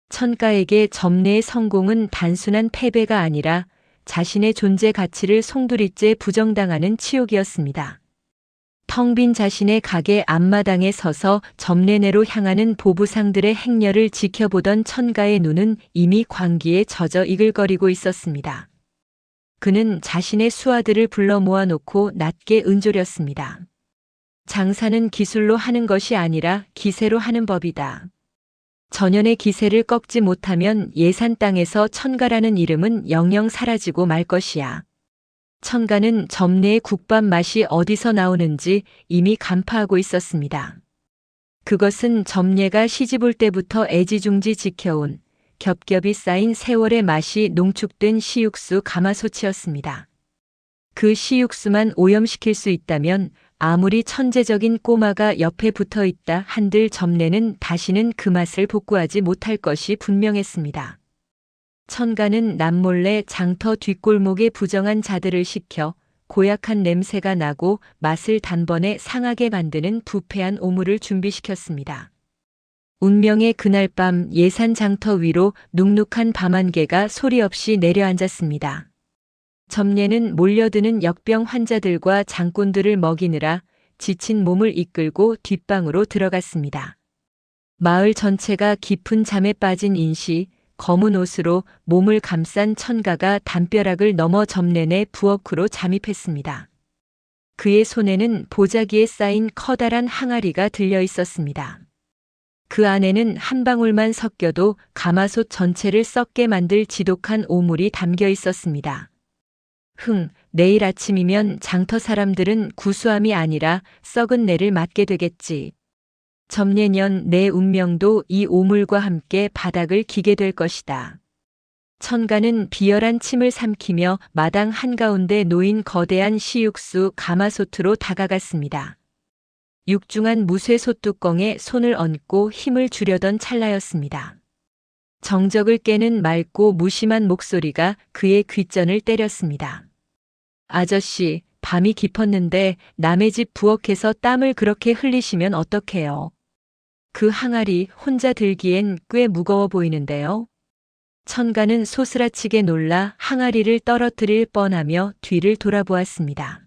천가에게 점례의 성공은 단순한 패배가 아니라 자신의 존재 가치를 송두리째 부정당하는 치욕이었습니다. 텅 빈 자신의 가게 앞마당에 서서 점례내로 향하는 보부상들의 행렬을 지켜보던 천가의 눈은 이미 광기에 젖어 이글거리고 있었습니다. 그는 자신의 수하들을 불러 모아놓고 낮게 은조렸습니다. 장사는 기술로 하는 것이 아니라 기세로 하는 법이다. 전연의 기세를 꺾지 못하면 예산 땅에서 천가라는 이름은 영영 사라지고 말 것이야. 천가는 점례의 국밥 맛이 어디서 나오는지 이미 간파하고 있었습니다. 그것은 점례가 시집올 때부터 애지중지 지켜온 겹겹이 쌓인 세월의 맛이 농축된 시육수 가마솥이었습니다. 그 시육수만 오염시킬 수 있다면 아무리 천재적인 꼬마가 옆에 붙어 있다 한들 점례는 다시는 그 맛을 복구하지 못할 것이 분명했습니다. 천가는 남몰래 장터 뒷골목에 부정한 자들을 시켜 고약한 냄새가 나고 맛을 단번에 상하게 만드는 부패한 오물을 준비시켰습니다. 운명의 그날 밤 예산 장터 위로 눅눅한 밤안개가 소리 없이 내려앉았습니다. 점례는 몰려드는 역병 환자들과 장꾼들을 먹이느라 지친 몸을 이끌고 뒷방으로 들어갔습니다. 마을 전체가 깊은 잠에 빠진 인시, 검은 옷으로 몸을 감싼 천가가 담벼락을 넘어 점례내 부엌으로 잠입했습니다. 그의 손에는 보자기에 쌓인 커다란 항아리가 들려 있었습니다. 그 안에는 한 방울만 섞여도 가마솥 전체를 썩게 만들 지독한 오물이 담겨 있었습니다. 내일 아침이면 장터 사람들은 구수함이 아니라 썩은 내를 맞게 되겠지. 점례년 내 운명도 이 오물과 함께 바닥을 기게 될 것이다. 천가는 비열한 침을 삼키며 마당 한가운데 놓인 거대한 시육수 가마솥으로 다가갔습니다. 육중한 무쇠 솥뚜껑에 손을 얹고 힘을 주려던 찰나였습니다. 정적을 깨는 맑고 무심한 목소리가 그의 귓전을 때렸습니다. 아저씨, 밤이 깊었는데 남의 집 부엌에서 땀을 그렇게 흘리시면 어떡해요? 그 항아리 혼자 들기엔 꽤 무거워 보이는데요. 천가는 소스라치게 놀라 항아리를 떨어뜨릴 뻔하며 뒤를 돌아보았습니다.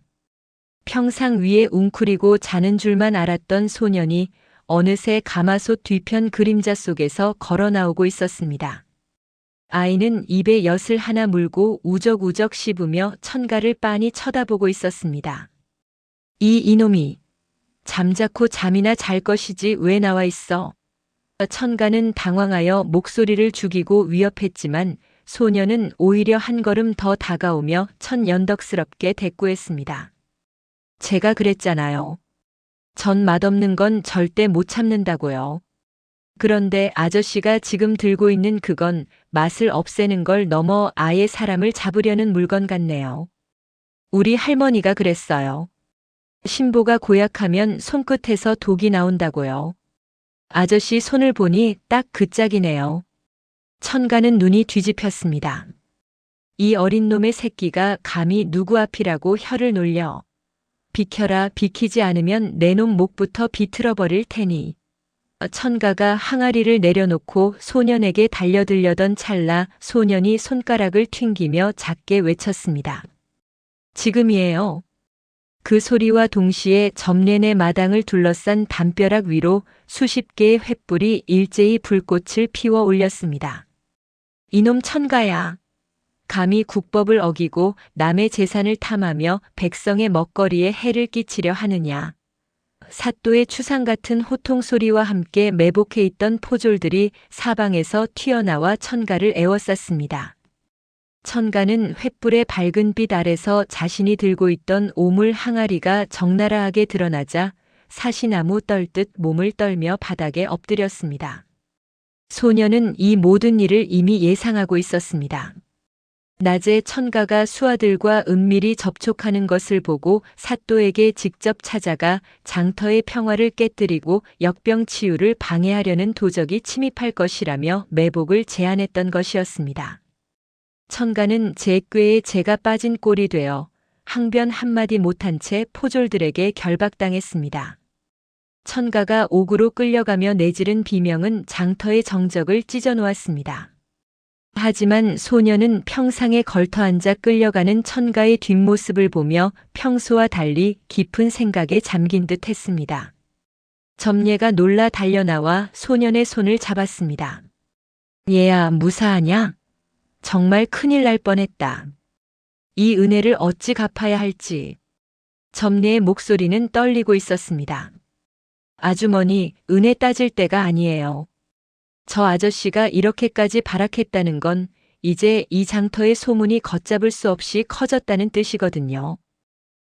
평상 위에 웅크리고 자는 줄만 알았던 소년이 어느새 가마솥 뒤편 그림자 속에서 걸어 나오고 있었습니다. 아이는 입에 엿을 하나 물고 우적우적 씹으며 천가를 빤히 쳐다보고 있었습니다. 이놈이 잠자코 잠이나 잘 것이지 왜 나와 있어? 천가는 당황하여 목소리를 죽이고 위협했지만 소년은 오히려 한 걸음 더 다가오며 천연덕스럽게 대꾸했습니다. 제가 그랬잖아요. 전 맛없는 건 절대 못 참는다고요. 그런데 아저씨가 지금 들고 있는 그건 맛을 없애는 걸 넘어 아예 사람을 잡으려는 물건 같네요. 우리 할머니가 그랬어요. 신보가 고약하면 손끝에서 독이 나온다고요. 아저씨 손을 보니 딱 그 짝이네요. 천가는 눈이 뒤집혔습니다. 이 어린 놈의 새끼가 감히 누구 앞이라고 혀를 놀려. 비켜라, 비키지 않으면 내 놈 목부터 비틀어 버릴 테니. 천가가 항아리를 내려놓고 소년에게 달려들려던 찰나 소년이 손가락을 튕기며 작게 외쳤습니다. 지금이에요. 그 소리와 동시에 점례네 마당을 둘러싼 담벼락 위로 수십 개의 횃불이 일제히 불꽃을 피워 올렸습니다. 이놈 천가야. 감히 국법을 어기고 남의 재산을 탐하며 백성의 먹거리에 해를 끼치려 하느냐. 사또의 추상 같은 호통 소리와 함께 매복해 있던 포졸들이 사방에서 튀어나와 천가를 에워쌌습니다. 천가는 횃불의 밝은 빛 아래서 자신이 들고 있던 오물 항아리가 적나라하게 드러나자 사시나무 떨듯 몸을 떨며 바닥에 엎드렸습니다. 소년은 이 모든 일을 이미 예상하고 있었습니다. 낮에 천가가 수하들과 은밀히 접촉하는 것을 보고 사또에게 직접 찾아가 장터의 평화를 깨뜨리고 역병치유를 방해하려는 도적이 침입할 것이라며 매복을 제안했던 것이었습니다. 천가는 제 꾀에 제가 빠진 꼴이 되어 항변 한마디 못한 채 포졸들에게 결박당했습니다. 천가가 옥으로 끌려가며 내지른 비명은 장터의 정적을 찢어놓았습니다. 하지만 소년은 평상에 걸터앉아 끌려가는 천가의 뒷모습을 보며 평소와 달리 깊은 생각에 잠긴 듯 했습니다. 점례가 놀라 달려나와 소년의 손을 잡았습니다. 얘야, 무사하냐? 정말 큰일 날 뻔했다. 이 은혜를 어찌 갚아야 할지. 점례의 목소리는 떨리고 있었습니다. 아주머니, 은혜 따질 때가 아니에요. 저 아저씨가 이렇게까지 발악했다는 건 이제 이 장터의 소문이 걷잡을 수 없이 커졌다는 뜻이거든요.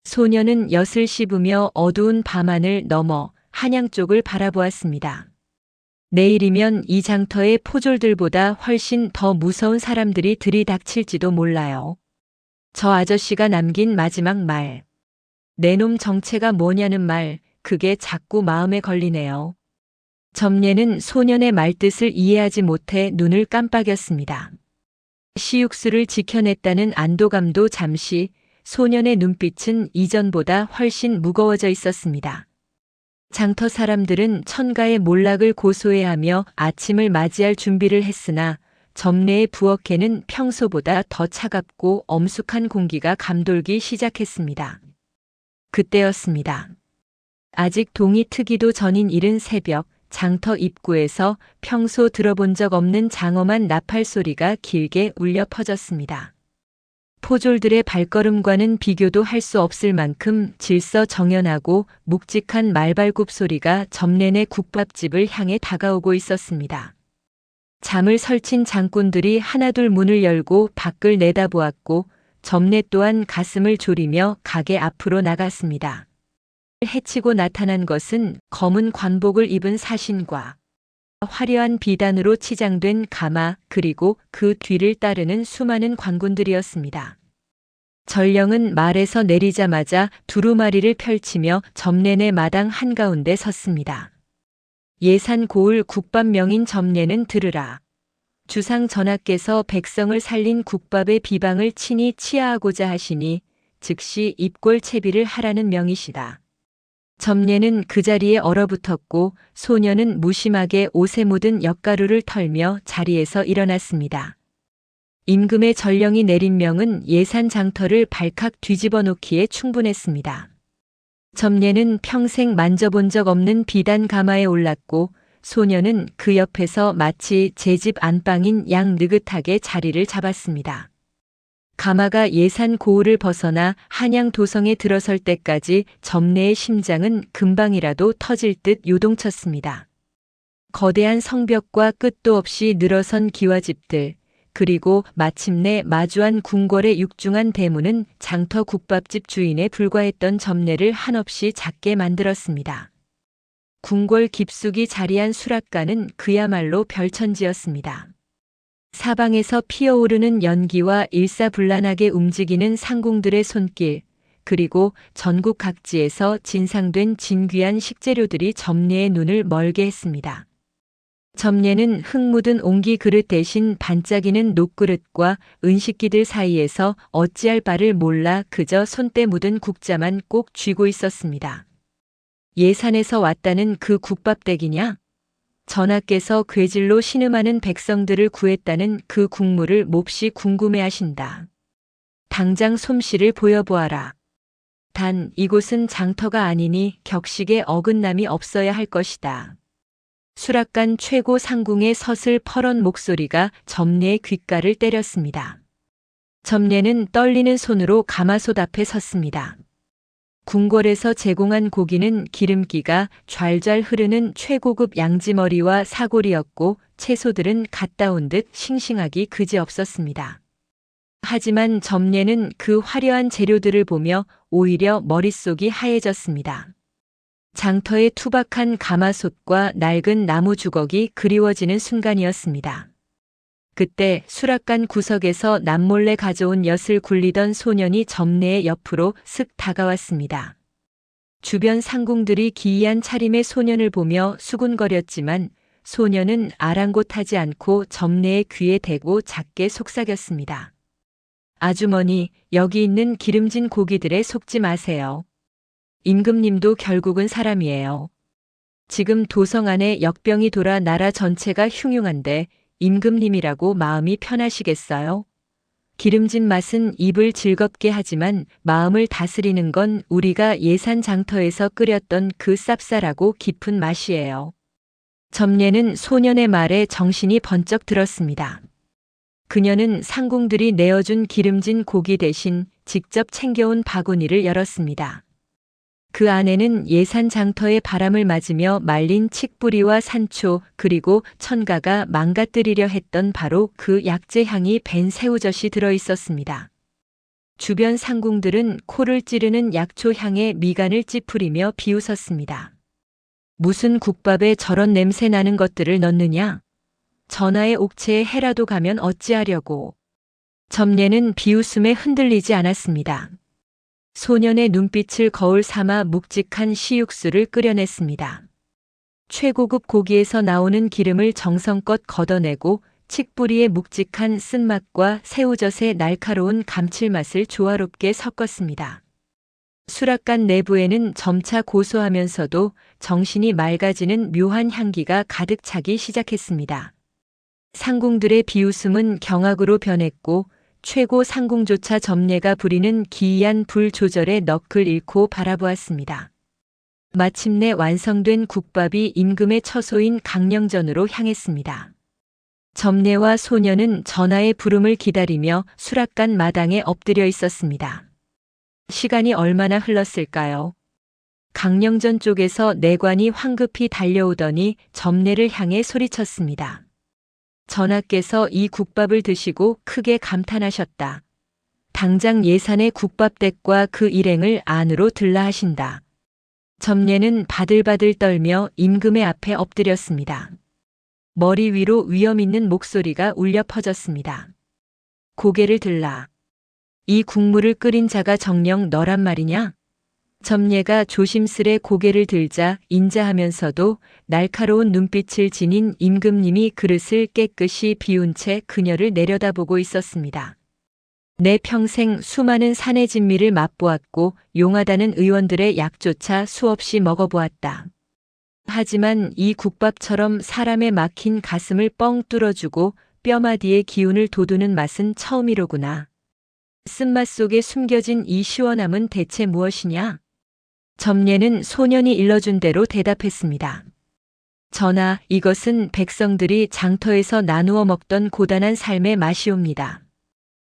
소년은 엿을 씹으며 어두운 밤하늘 넘어 한양 쪽을 바라보았습니다. 내일이면 이 장터의 포졸들보다 훨씬 더 무서운 사람들이 들이닥칠지도 몰라요. 저 아저씨가 남긴 마지막 말. 내 놈 정체가 뭐냐는 말, 그게 자꾸 마음에 걸리네요. 점례는 소년의 말뜻을 이해하지 못해 눈을 깜빡였습니다. 시육수를 지켜냈다는 안도감도 잠시, 소년의 눈빛은 이전보다 훨씬 무거워져 있었습니다. 장터 사람들은 천가의 몰락을 고소해하며 아침을 맞이할 준비를 했으나 점례의 부엌에는 평소보다 더 차갑고 엄숙한 공기가 감돌기 시작했습니다. 그때였습니다. 아직 동이 트기도 전인 이른 새벽, 장터 입구에서 평소 들어본 적 없는 장엄한 나팔 소리가 길게 울려 퍼졌습니다. 포졸들의 발걸음과는 비교도 할 수 없을 만큼 질서정연하고 묵직한 말발굽 소리가 점례네 국밥집을 향해 다가오고 있었습니다. 잠을 설친 장꾼들이 하나둘 문을 열고 밖을 내다보았고 점례 또한 가슴을 졸이며 가게 앞으로 나갔습니다. 해치고 나타난 것은 검은 관복을 입은 사신과 화려한 비단으로 치장된 가마 그리고 그 뒤를 따르는 수많은 관군들이었습니다. 전령은 말에서 내리자마자 두루마리를 펼치며 점례네 마당 한가운데 섰습니다. 예산 고을 국밥 명인 점례는 들으라. 주상 전하께서 백성을 살린 국밥의 비방을 친히 치하하고자 하시니 즉시 입골채비를 하라는 명이시다. 점례는 그 자리에 얼어붙었고 소녀는 무심하게 옷에 묻은 엿가루를 털며 자리에서 일어났습니다. 임금의 전령이 내린 명은 예산 장터를 발칵 뒤집어 놓기에 충분했습니다. 점례는 평생 만져본 적 없는 비단 가마에 올랐고 소녀는 그 옆에서 마치 제 집 안방인 양 느긋하게 자리를 잡았습니다. 가마가 예산 고을을 벗어나 한양 도성에 들어설 때까지 점례의 심장은 금방이라도 터질 듯 요동쳤습니다. 거대한 성벽과 끝도 없이 늘어선 기와집들, 그리고 마침내 마주한 궁궐의 육중한 대문은 장터 국밥집 주인에 불과했던 점례를 한없이 작게 만들었습니다. 궁궐 깊숙이 자리한 수락관은 그야말로 별천지였습니다. 사방에서 피어오르는 연기와 일사불란하게 움직이는 상궁들의 손길, 그리고 전국 각지에서 진상된 진귀한 식재료들이 점례의 눈을 멀게 했습니다. 점례는 흙 묻은 옹기 그릇 대신 반짝이는 녹그릇과 은식기들 사이에서 어찌할 바를 몰라 그저 손때 묻은 국자만 꼭 쥐고 있었습니다. 예산에서 왔다는 그 국밥댁이냐? 전하께서 괴질로 신음하는 백성들을 구했다는 그 국물을 몹시 궁금해하신다. 당장 솜씨를 보여보아라. 단 이곳은 장터가 아니니 격식에 어긋남이 없어야 할 것이다. 수락관 최고 상궁의 서슬 퍼런 목소리가 점례의 귓가를 때렸습니다. 점례는 떨리는 손으로 가마솥 앞에 섰습니다. 궁궐에서 제공한 고기는 기름기가 좔좔 흐르는 최고급 양지머리와 사골이었고 채소들은 갓 따온 듯 싱싱하기 그지없었습니다. 하지만 점례는 그 화려한 재료들을 보며 오히려 머릿속이 하얘졌습니다. 장터의 투박한 가마솥과 낡은 나무 주걱이 그리워지는 순간이었습니다. 그때 수락관 구석에서 남몰래 가져온 엿을 굴리던 소년이 점례의 옆으로 슥 다가왔습니다. 주변 상궁들이 기이한 차림의 소년을 보며 수군거렸지만 소년은 아랑곳하지 않고 점례의 귀에 대고 작게 속삭였습니다. 아주머니, 여기 있는 기름진 고기들에 속지 마세요. 임금님도 결국은 사람이에요. 지금 도성 안에 역병이 돌아 나라 전체가 흉흉한데 임금님이라고 마음이 편하시겠어요? 기름진 맛은 입을 즐겁게 하지만 마음을 다스리는 건 우리가 예산 장터에서 끓였던 그 쌉쌀하고 깊은 맛이에요. 점례는 소년의 말에 정신이 번쩍 들었습니다. 그녀는 상궁들이 내어준 기름진 고기 대신 직접 챙겨온 바구니를 열었습니다. 그 안에는 예산 장터의 바람을 맞으며 말린 칡뿌리와 산초 그리고 천가가 망가뜨리려 했던 바로 그 약재향이 밴 새우젓이 들어 있었습니다. 주변 상궁들은 코를 찌르는 약초 향에 미간을 찌푸리며 비웃었습니다. 무슨 국밥에 저런 냄새 나는 것들을 넣느냐? 전하의 옥체에 해라도 가면 어찌하려고. 점례는 비웃음에 흔들리지 않았습니다. 소년의 눈빛을 거울 삼아 묵직한 시육수를 끓여냈습니다. 최고급 고기에서 나오는 기름을 정성껏 걷어내고 칡뿌리의 묵직한 쓴맛과 새우젓의 날카로운 감칠맛을 조화롭게 섞었습니다. 수락관 내부에는 점차 고소하면서도 정신이 맑아지는 묘한 향기가 가득 차기 시작했습니다. 상궁들의 비웃음은 경악으로 변했고 최고 상궁조차 점례가 부리는 기이한 불 조절에 넋을 잃고 바라보았습니다. 마침내 완성된 국밥이 임금의 처소인 강령전으로 향했습니다. 점례와 소녀는 전하의 부름을 기다리며 수락관 마당에 엎드려 있었습니다. 시간이 얼마나 흘렀을까요? 강령전 쪽에서 내관이 황급히 달려오더니 점례를 향해 소리쳤습니다. 전하께서 이 국밥을 드시고 크게 감탄하셨다. 당장 예산의 국밥댁과 그 일행을 안으로 들라 하신다. 점례는 바들바들 떨며 임금의 앞에 엎드렸습니다. 머리 위로 위엄 있는 목소리가 울려 퍼졌습니다. 고개를 들라. 이 국물을 끓인 자가 정녕 너란 말이냐? 점례가 조심스레 고개를 들자 인자하면서도 날카로운 눈빛을 지닌 임금님이 그릇을 깨끗이 비운 채 그녀를 내려다보고 있었습니다. 내 평생 수많은 산의 진미를 맛보았고 용하다는 의원들의 약조차 수없이 먹어보았다. 하지만 이 국밥처럼 사람의 막힌 가슴을 뻥 뚫어주고 뼈마디에 기운을 돋우는 맛은 처음이로구나. 쓴맛 속에 숨겨진 이 시원함은 대체 무엇이냐? 점례는 소년이 일러준 대로 대답했습니다. 전하, 이것은 백성들이 장터에서 나누어 먹던 고단한 삶의 맛이옵니다.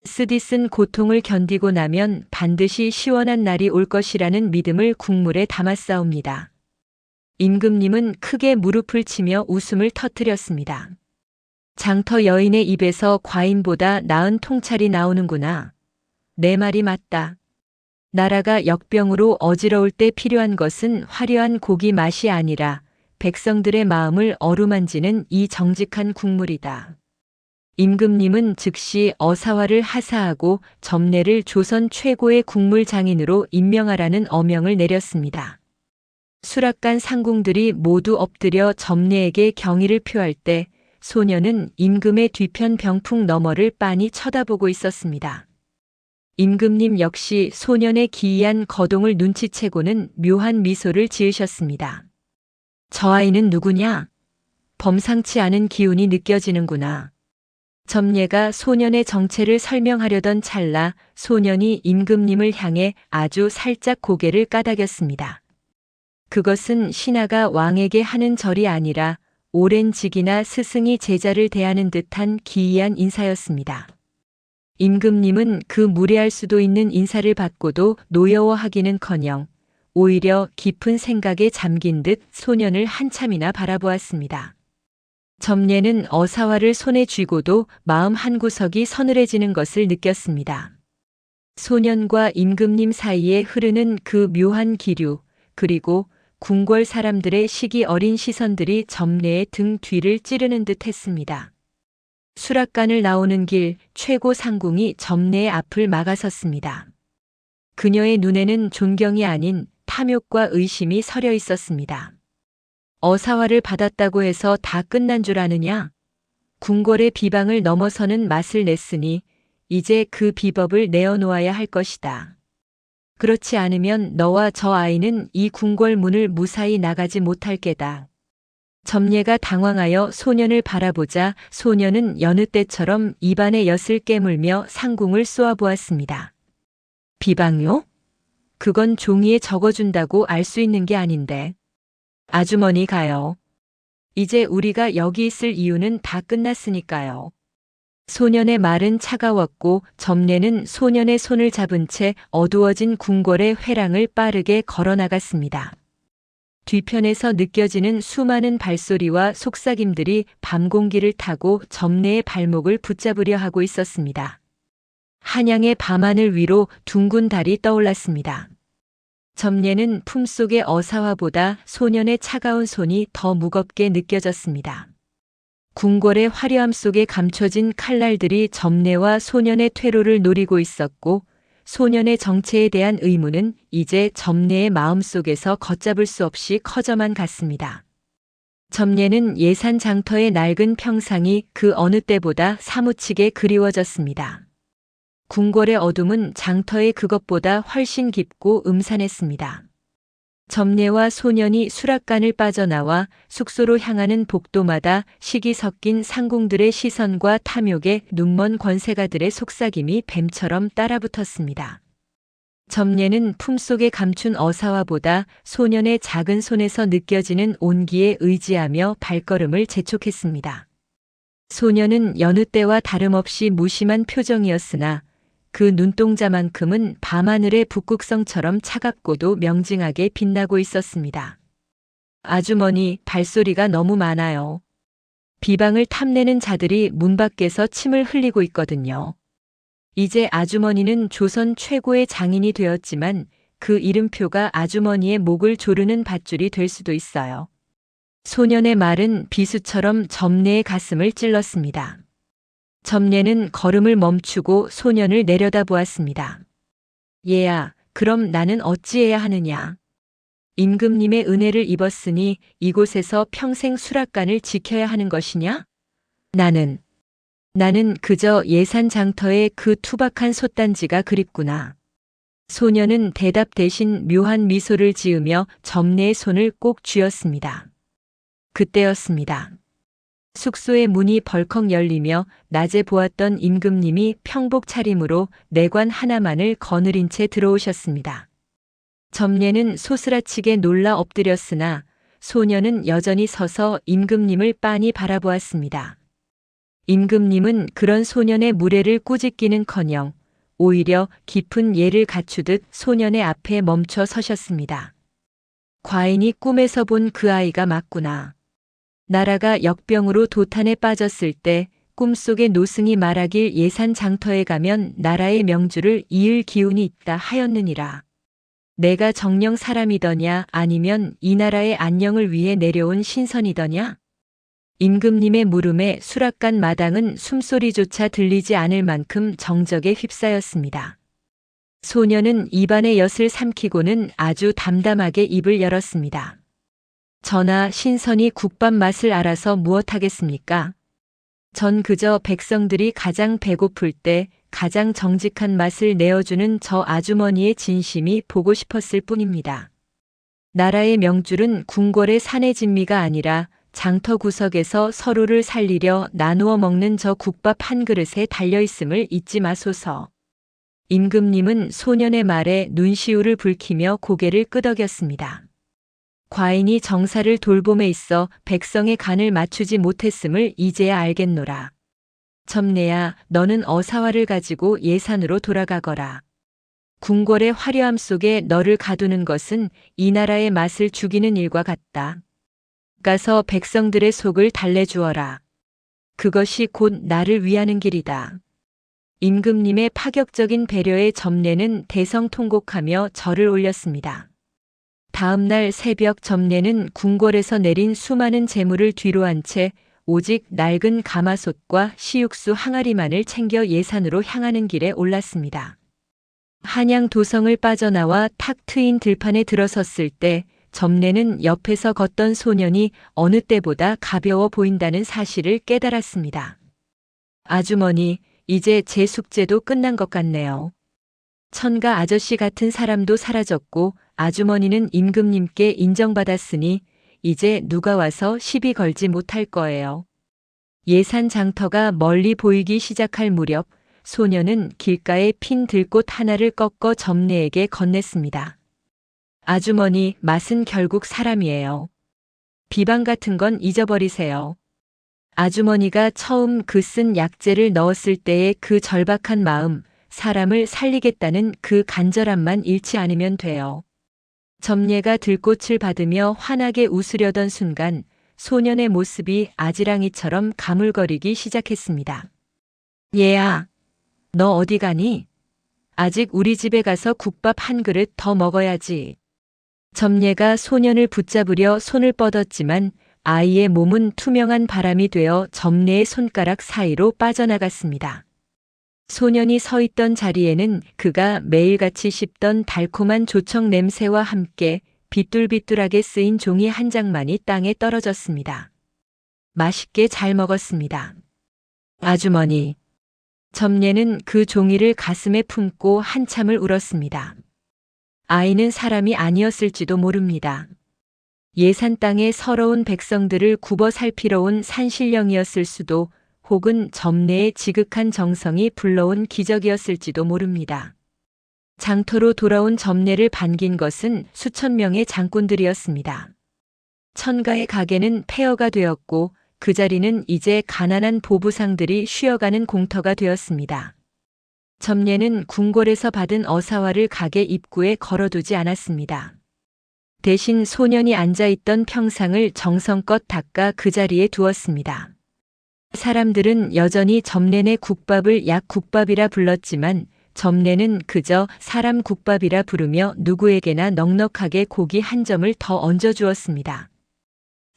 쓰디쓴 고통을 견디고 나면 반드시 시원한 날이 올 것이라는 믿음을 국물에 담았사옵니다. 임금님은 크게 무릎을 치며 웃음을 터뜨렸습니다. 장터 여인의 입에서 과인보다 나은 통찰이 나오는구나. 내 말이 맞다. 나라가 역병으로 어지러울 때 필요한 것은 화려한 고기 맛이 아니라 백성들의 마음을 어루만지는 이 정직한 국물이다. 임금님은 즉시 어사화를 하사하고 점례를 조선 최고의 국물 장인으로 임명하라는 어명을 내렸습니다. 수락관 상궁들이 모두 엎드려 점례에게 경의를 표할 때 소녀는 임금의 뒤편 병풍 너머를 빤히 쳐다보고 있었습니다. 임금님 역시 소년의 기이한 거동을 눈치채고는 묘한 미소를 지으셨습니다. 저 아이는 누구냐? 범상치 않은 기운이 느껴지는구나. 점례가 소년의 정체를 설명하려던 찰나 소년이 임금님을 향해 아주 살짝 고개를 까닥였습니다. 그것은 신하가 왕에게 하는 절이 아니라 오랜 직이나 스승이 제자를 대하는 듯한 기이한 인사였습니다. 임금님은 그 무례할 수도 있는 인사를 받고도 노여워하기는커녕 오히려 깊은 생각에 잠긴 듯 소년을 한참이나 바라보았습니다. 점례는 어사화를 손에 쥐고도 마음 한구석이 서늘해지는 것을 느꼈습니다. 소년과 임금님 사이에 흐르는 그 묘한 기류, 그리고 궁궐 사람들의 시기 어린 시선들이 점례의 등 뒤를 찌르는 듯 했습니다. 수락관을 나오는 길 최고 상궁이 점례의 앞을 막아섰습니다. 그녀의 눈에는 존경이 아닌 탐욕과 의심이 서려 있었습니다. 어사화를 받았다고 해서 다 끝난 줄 아느냐? 궁궐의 비방을 넘어서는 맛을 냈으니 이제 그 비법을 내어놓아야 할 것이다. 그렇지 않으면 너와 저 아이는 이 궁궐 문을 무사히 나가지 못할 게다. 점례가 당황하여 소년을 바라보자 소년은 여느 때처럼 입안에 엿을 깨물며 상궁을 쏘아보았습니다. 비방요? 그건 종이에 적어준다고 알 수 있는 게 아닌데. 아주머니 가요. 이제 우리가 여기 있을 이유는 다 끝났으니까요. 소년의 말은 차가웠고 점례는 소년의 손을 잡은 채 어두워진 궁궐의 회랑을 빠르게 걸어나갔습니다. 뒤편에서 느껴지는 수많은 발소리와 속삭임들이 밤 공기를 타고 점례의 발목을 붙잡으려 하고 있었습니다. 한양의 밤하늘 위로 둥근 달이 떠올랐습니다. 점례는 품속의 어사화보다 소년의 차가운 손이 더 무겁게 느껴졌습니다. 궁궐의 화려함 속에 감춰진 칼날들이 점례와 소년의 퇴로를 노리고 있었고 소년의 정체에 대한 의문은 이제 점례의 마음속에서 걷잡을 수 없이 커져만 갔습니다. 점례는 예산 장터의 낡은 평상이 그 어느 때보다 사무치게 그리워졌습니다. 궁궐의 어둠은 장터의 그것보다 훨씬 깊고 음산했습니다. 점례와 소년이 수락관을 빠져나와 숙소로 향하는 복도마다 시기 섞인 상궁들의 시선과 탐욕에 눈먼 권세가들의 속삭임이 뱀처럼 따라붙었습니다. 점례는 품속에 감춘 어사화보다 소년의 작은 손에서 느껴지는 온기에 의지하며 발걸음을 재촉했습니다. 소년은 여느 때와 다름없이 무심한 표정이었으나 그 눈동자만큼은 밤하늘의 북극성처럼 차갑고도 명징하게 빛나고 있었습니다. 아주머니, 발소리가 너무 많아요. 비방을 탐내는 자들이 문 밖에서 침을 흘리고 있거든요. 이제 아주머니는 조선 최고의 장인이 되었지만 그 이름표가 아주머니의 목을 조르는 밧줄이 될 수도 있어요. 소년의 말은 비수처럼 점례의 가슴을 찔렀습니다. 점례는 걸음을 멈추고 소년을 내려다보았습니다. 얘야, 그럼 나는 어찌해야 하느냐? 임금님의 은혜를 입었으니 이곳에서 평생 수락관을 지켜야 하는 것이냐? 나는 나는 그저 예산 장터의 그 투박한 솥단지가 그립구나. 소녀는 대답 대신 묘한 미소를 지으며 점례의 손을 꼭 쥐었습니다. 그때였습니다. 숙소의 문이 벌컥 열리며 낮에 보았던 임금님이 평복 차림으로 내관 하나만을 거느린 채 들어오셨습니다. 점례는 소스라치게 놀라 엎드렸으나 소녀는 여전히 서서 임금님을 빤히 바라보았습니다. 임금님은 그런 소년의 무례를 꾸짖기는커녕 오히려 깊은 예를 갖추듯 소년의 앞에 멈춰 서셨습니다. 과인이 꿈에서 본 그 아이가 맞구나. 나라가 역병으로 도탄에 빠졌을 때 꿈속의 노승이 말하길 예산 장터에 가면 나라의 명주를 이을 기운이 있다 하였느니라. 내가 정령 사람이더냐 아니면 이 나라의 안녕을 위해 내려온 신선이더냐? 임금님의 물음에 수락관 마당은 숨소리조차 들리지 않을 만큼 정적에 휩싸였습니다. 소녀는 입안의 엿을 삼키고는 아주 담담하게 입을 열었습니다. 전하 신선이 국밥 맛을 알아서 무엇하겠습니까? 전 그저 백성들이 가장 배고플 때 가장 정직한 맛을 내어주는 저 아주머니의 진심이 보고 싶었을 뿐입니다. 나라의 명줄은 궁궐의 사내 진미가 아니라 장터 구석에서 서로를 살리려 나누어 먹는 저 국밥 한 그릇에 달려있음을 잊지 마소서. 임금님은 소년의 말에 눈시울을 붉히며 고개를 끄덕였습니다. 과인이 정사를 돌봄에 있어 백성의 간을 맞추지 못했음을 이제야 알겠노라. 점례야, 너는 어사화를 가지고 예산으로 돌아가거라. 궁궐의 화려함 속에 너를 가두는 것은 이 나라의 맛을 죽이는 일과 같다. 가서 백성들의 속을 달래주어라. 그것이 곧 나를 위하는 길이다. 임금님의 파격적인 배려에 점례는 대성통곡하며 절을 올렸습니다. 다음 날 새벽 점례는 궁궐에서 내린 수많은 재물을 뒤로 한 채 오직 낡은 가마솥과 시육수 항아리만을 챙겨 예산으로 향하는 길에 올랐습니다. 한양 도성을 빠져나와 탁 트인 들판에 들어섰을 때 점례는 옆에서 걷던 소년이 어느 때보다 가벼워 보인다는 사실을 깨달았습니다. 아주머니, 이제 제 숙제도 끝난 것 같네요. 천가 아저씨 같은 사람도 사라졌고 아주머니는 임금님께 인정받았으니 이제 누가 와서 시비 걸지 못할 거예요. 예산 장터가 멀리 보이기 시작할 무렵 소녀는 길가에 핀 들꽃 하나를 꺾어 점례에게 건넸습니다. 아주머니, 맛은 결국 사람이에요. 비방 같은 건 잊어버리세요. 아주머니가 처음 그 쓴 약재를 넣었을 때의 그 절박한 마음, 사람을 살리겠다는 그 간절함만 잃지 않으면 돼요. 점례가 들꽃을 받으며 환하게 웃으려던 순간 소년의 모습이 아지랑이처럼 가물거리기 시작했습니다. 얘야, 너 어디 가니? 아직 우리 집에 가서 국밥 한 그릇 더 먹어야지. 점례가 소년을 붙잡으려 손을 뻗었지만 아이의 몸은 투명한 바람이 되어 점례의 손가락 사이로 빠져나갔습니다. 소년이 서 있던 자리에는 그가 매일같이 씹던 달콤한 조청 냄새와 함께 비뚤비뚤하게 쓰인 종이 한 장만이 땅에 떨어졌습니다. 맛있게 잘 먹었습니다. 아주머니. 점례는 그 종이를 가슴에 품고 한참을 울었습니다. 아이는 사람이 아니었을지도 모릅니다. 예산 땅의 서러운 백성들을 굽어 살피러 온 산신령이었을 수도 혹은 점례의 지극한 정성이 불러온 기적이었을지도 모릅니다. 장터로 돌아온 점례를 반긴 것은 수천 명의 장꾼들이었습니다. 천가의 가게는 폐허가 되었고 그 자리는 이제 가난한 보부상들이 쉬어가는 공터가 되었습니다. 점례는 궁궐에서 받은 어사화를 가게 입구에 걸어두지 않았습니다. 대신 소년이 앉아있던 평상을 정성껏 닦아 그 자리에 두었습니다. 사람들은 여전히 점례네 국밥을 약국밥이라 불렀지만 점례는 그저 사람 국밥이라 부르며 누구에게나 넉넉하게 고기 한 점을 더 얹어주었습니다.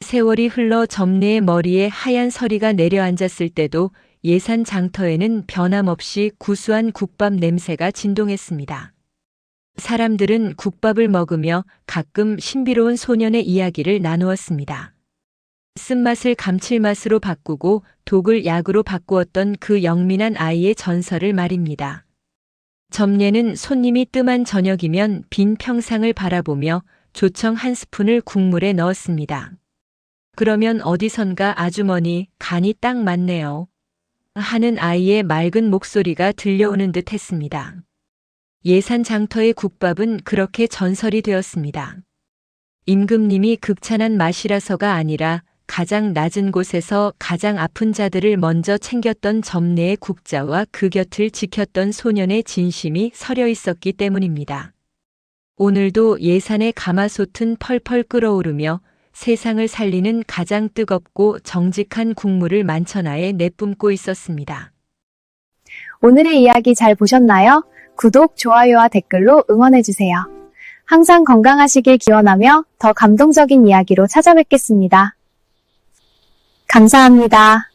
세월이 흘러 점례의 머리에 하얀 서리가 내려앉았을 때도 예산 장터에는 변함없이 구수한 국밥 냄새가 진동했습니다. 사람들은 국밥을 먹으며 가끔 신비로운 소년의 이야기를 나누었습니다. 쓴맛을 감칠맛으로 바꾸고 독을 약으로 바꾸었던 그 영민한 아이의 전설을 말입니다. 점례는 손님이 뜸한 저녁이면 빈 평상을 바라보며 조청 한 스푼을 국물에 넣었습니다. 그러면 어디선가 아주머니 간이 딱 맞네요. 하는 아이의 맑은 목소리가 들려오는 듯 했습니다. 예산 장터의 국밥은 그렇게 전설이 되었습니다. 임금님이 극찬한 맛이라서가 아니라 가장 낮은 곳에서 가장 아픈 자들을 먼저 챙겼던 점례의 국자와 그 곁을 지켰던 소년의 진심이 서려 있었기 때문입니다. 오늘도 예산의 가마솥은 펄펄 끓어오르며 세상을 살리는 가장 뜨겁고 정직한 국물을 만천하에 내뿜고 있었습니다. 오늘의 이야기 잘 보셨나요? 구독, 좋아요와 댓글로 응원해주세요. 항상 건강하시길 기원하며 더 감동적인 이야기로 찾아뵙겠습니다. 감사합니다.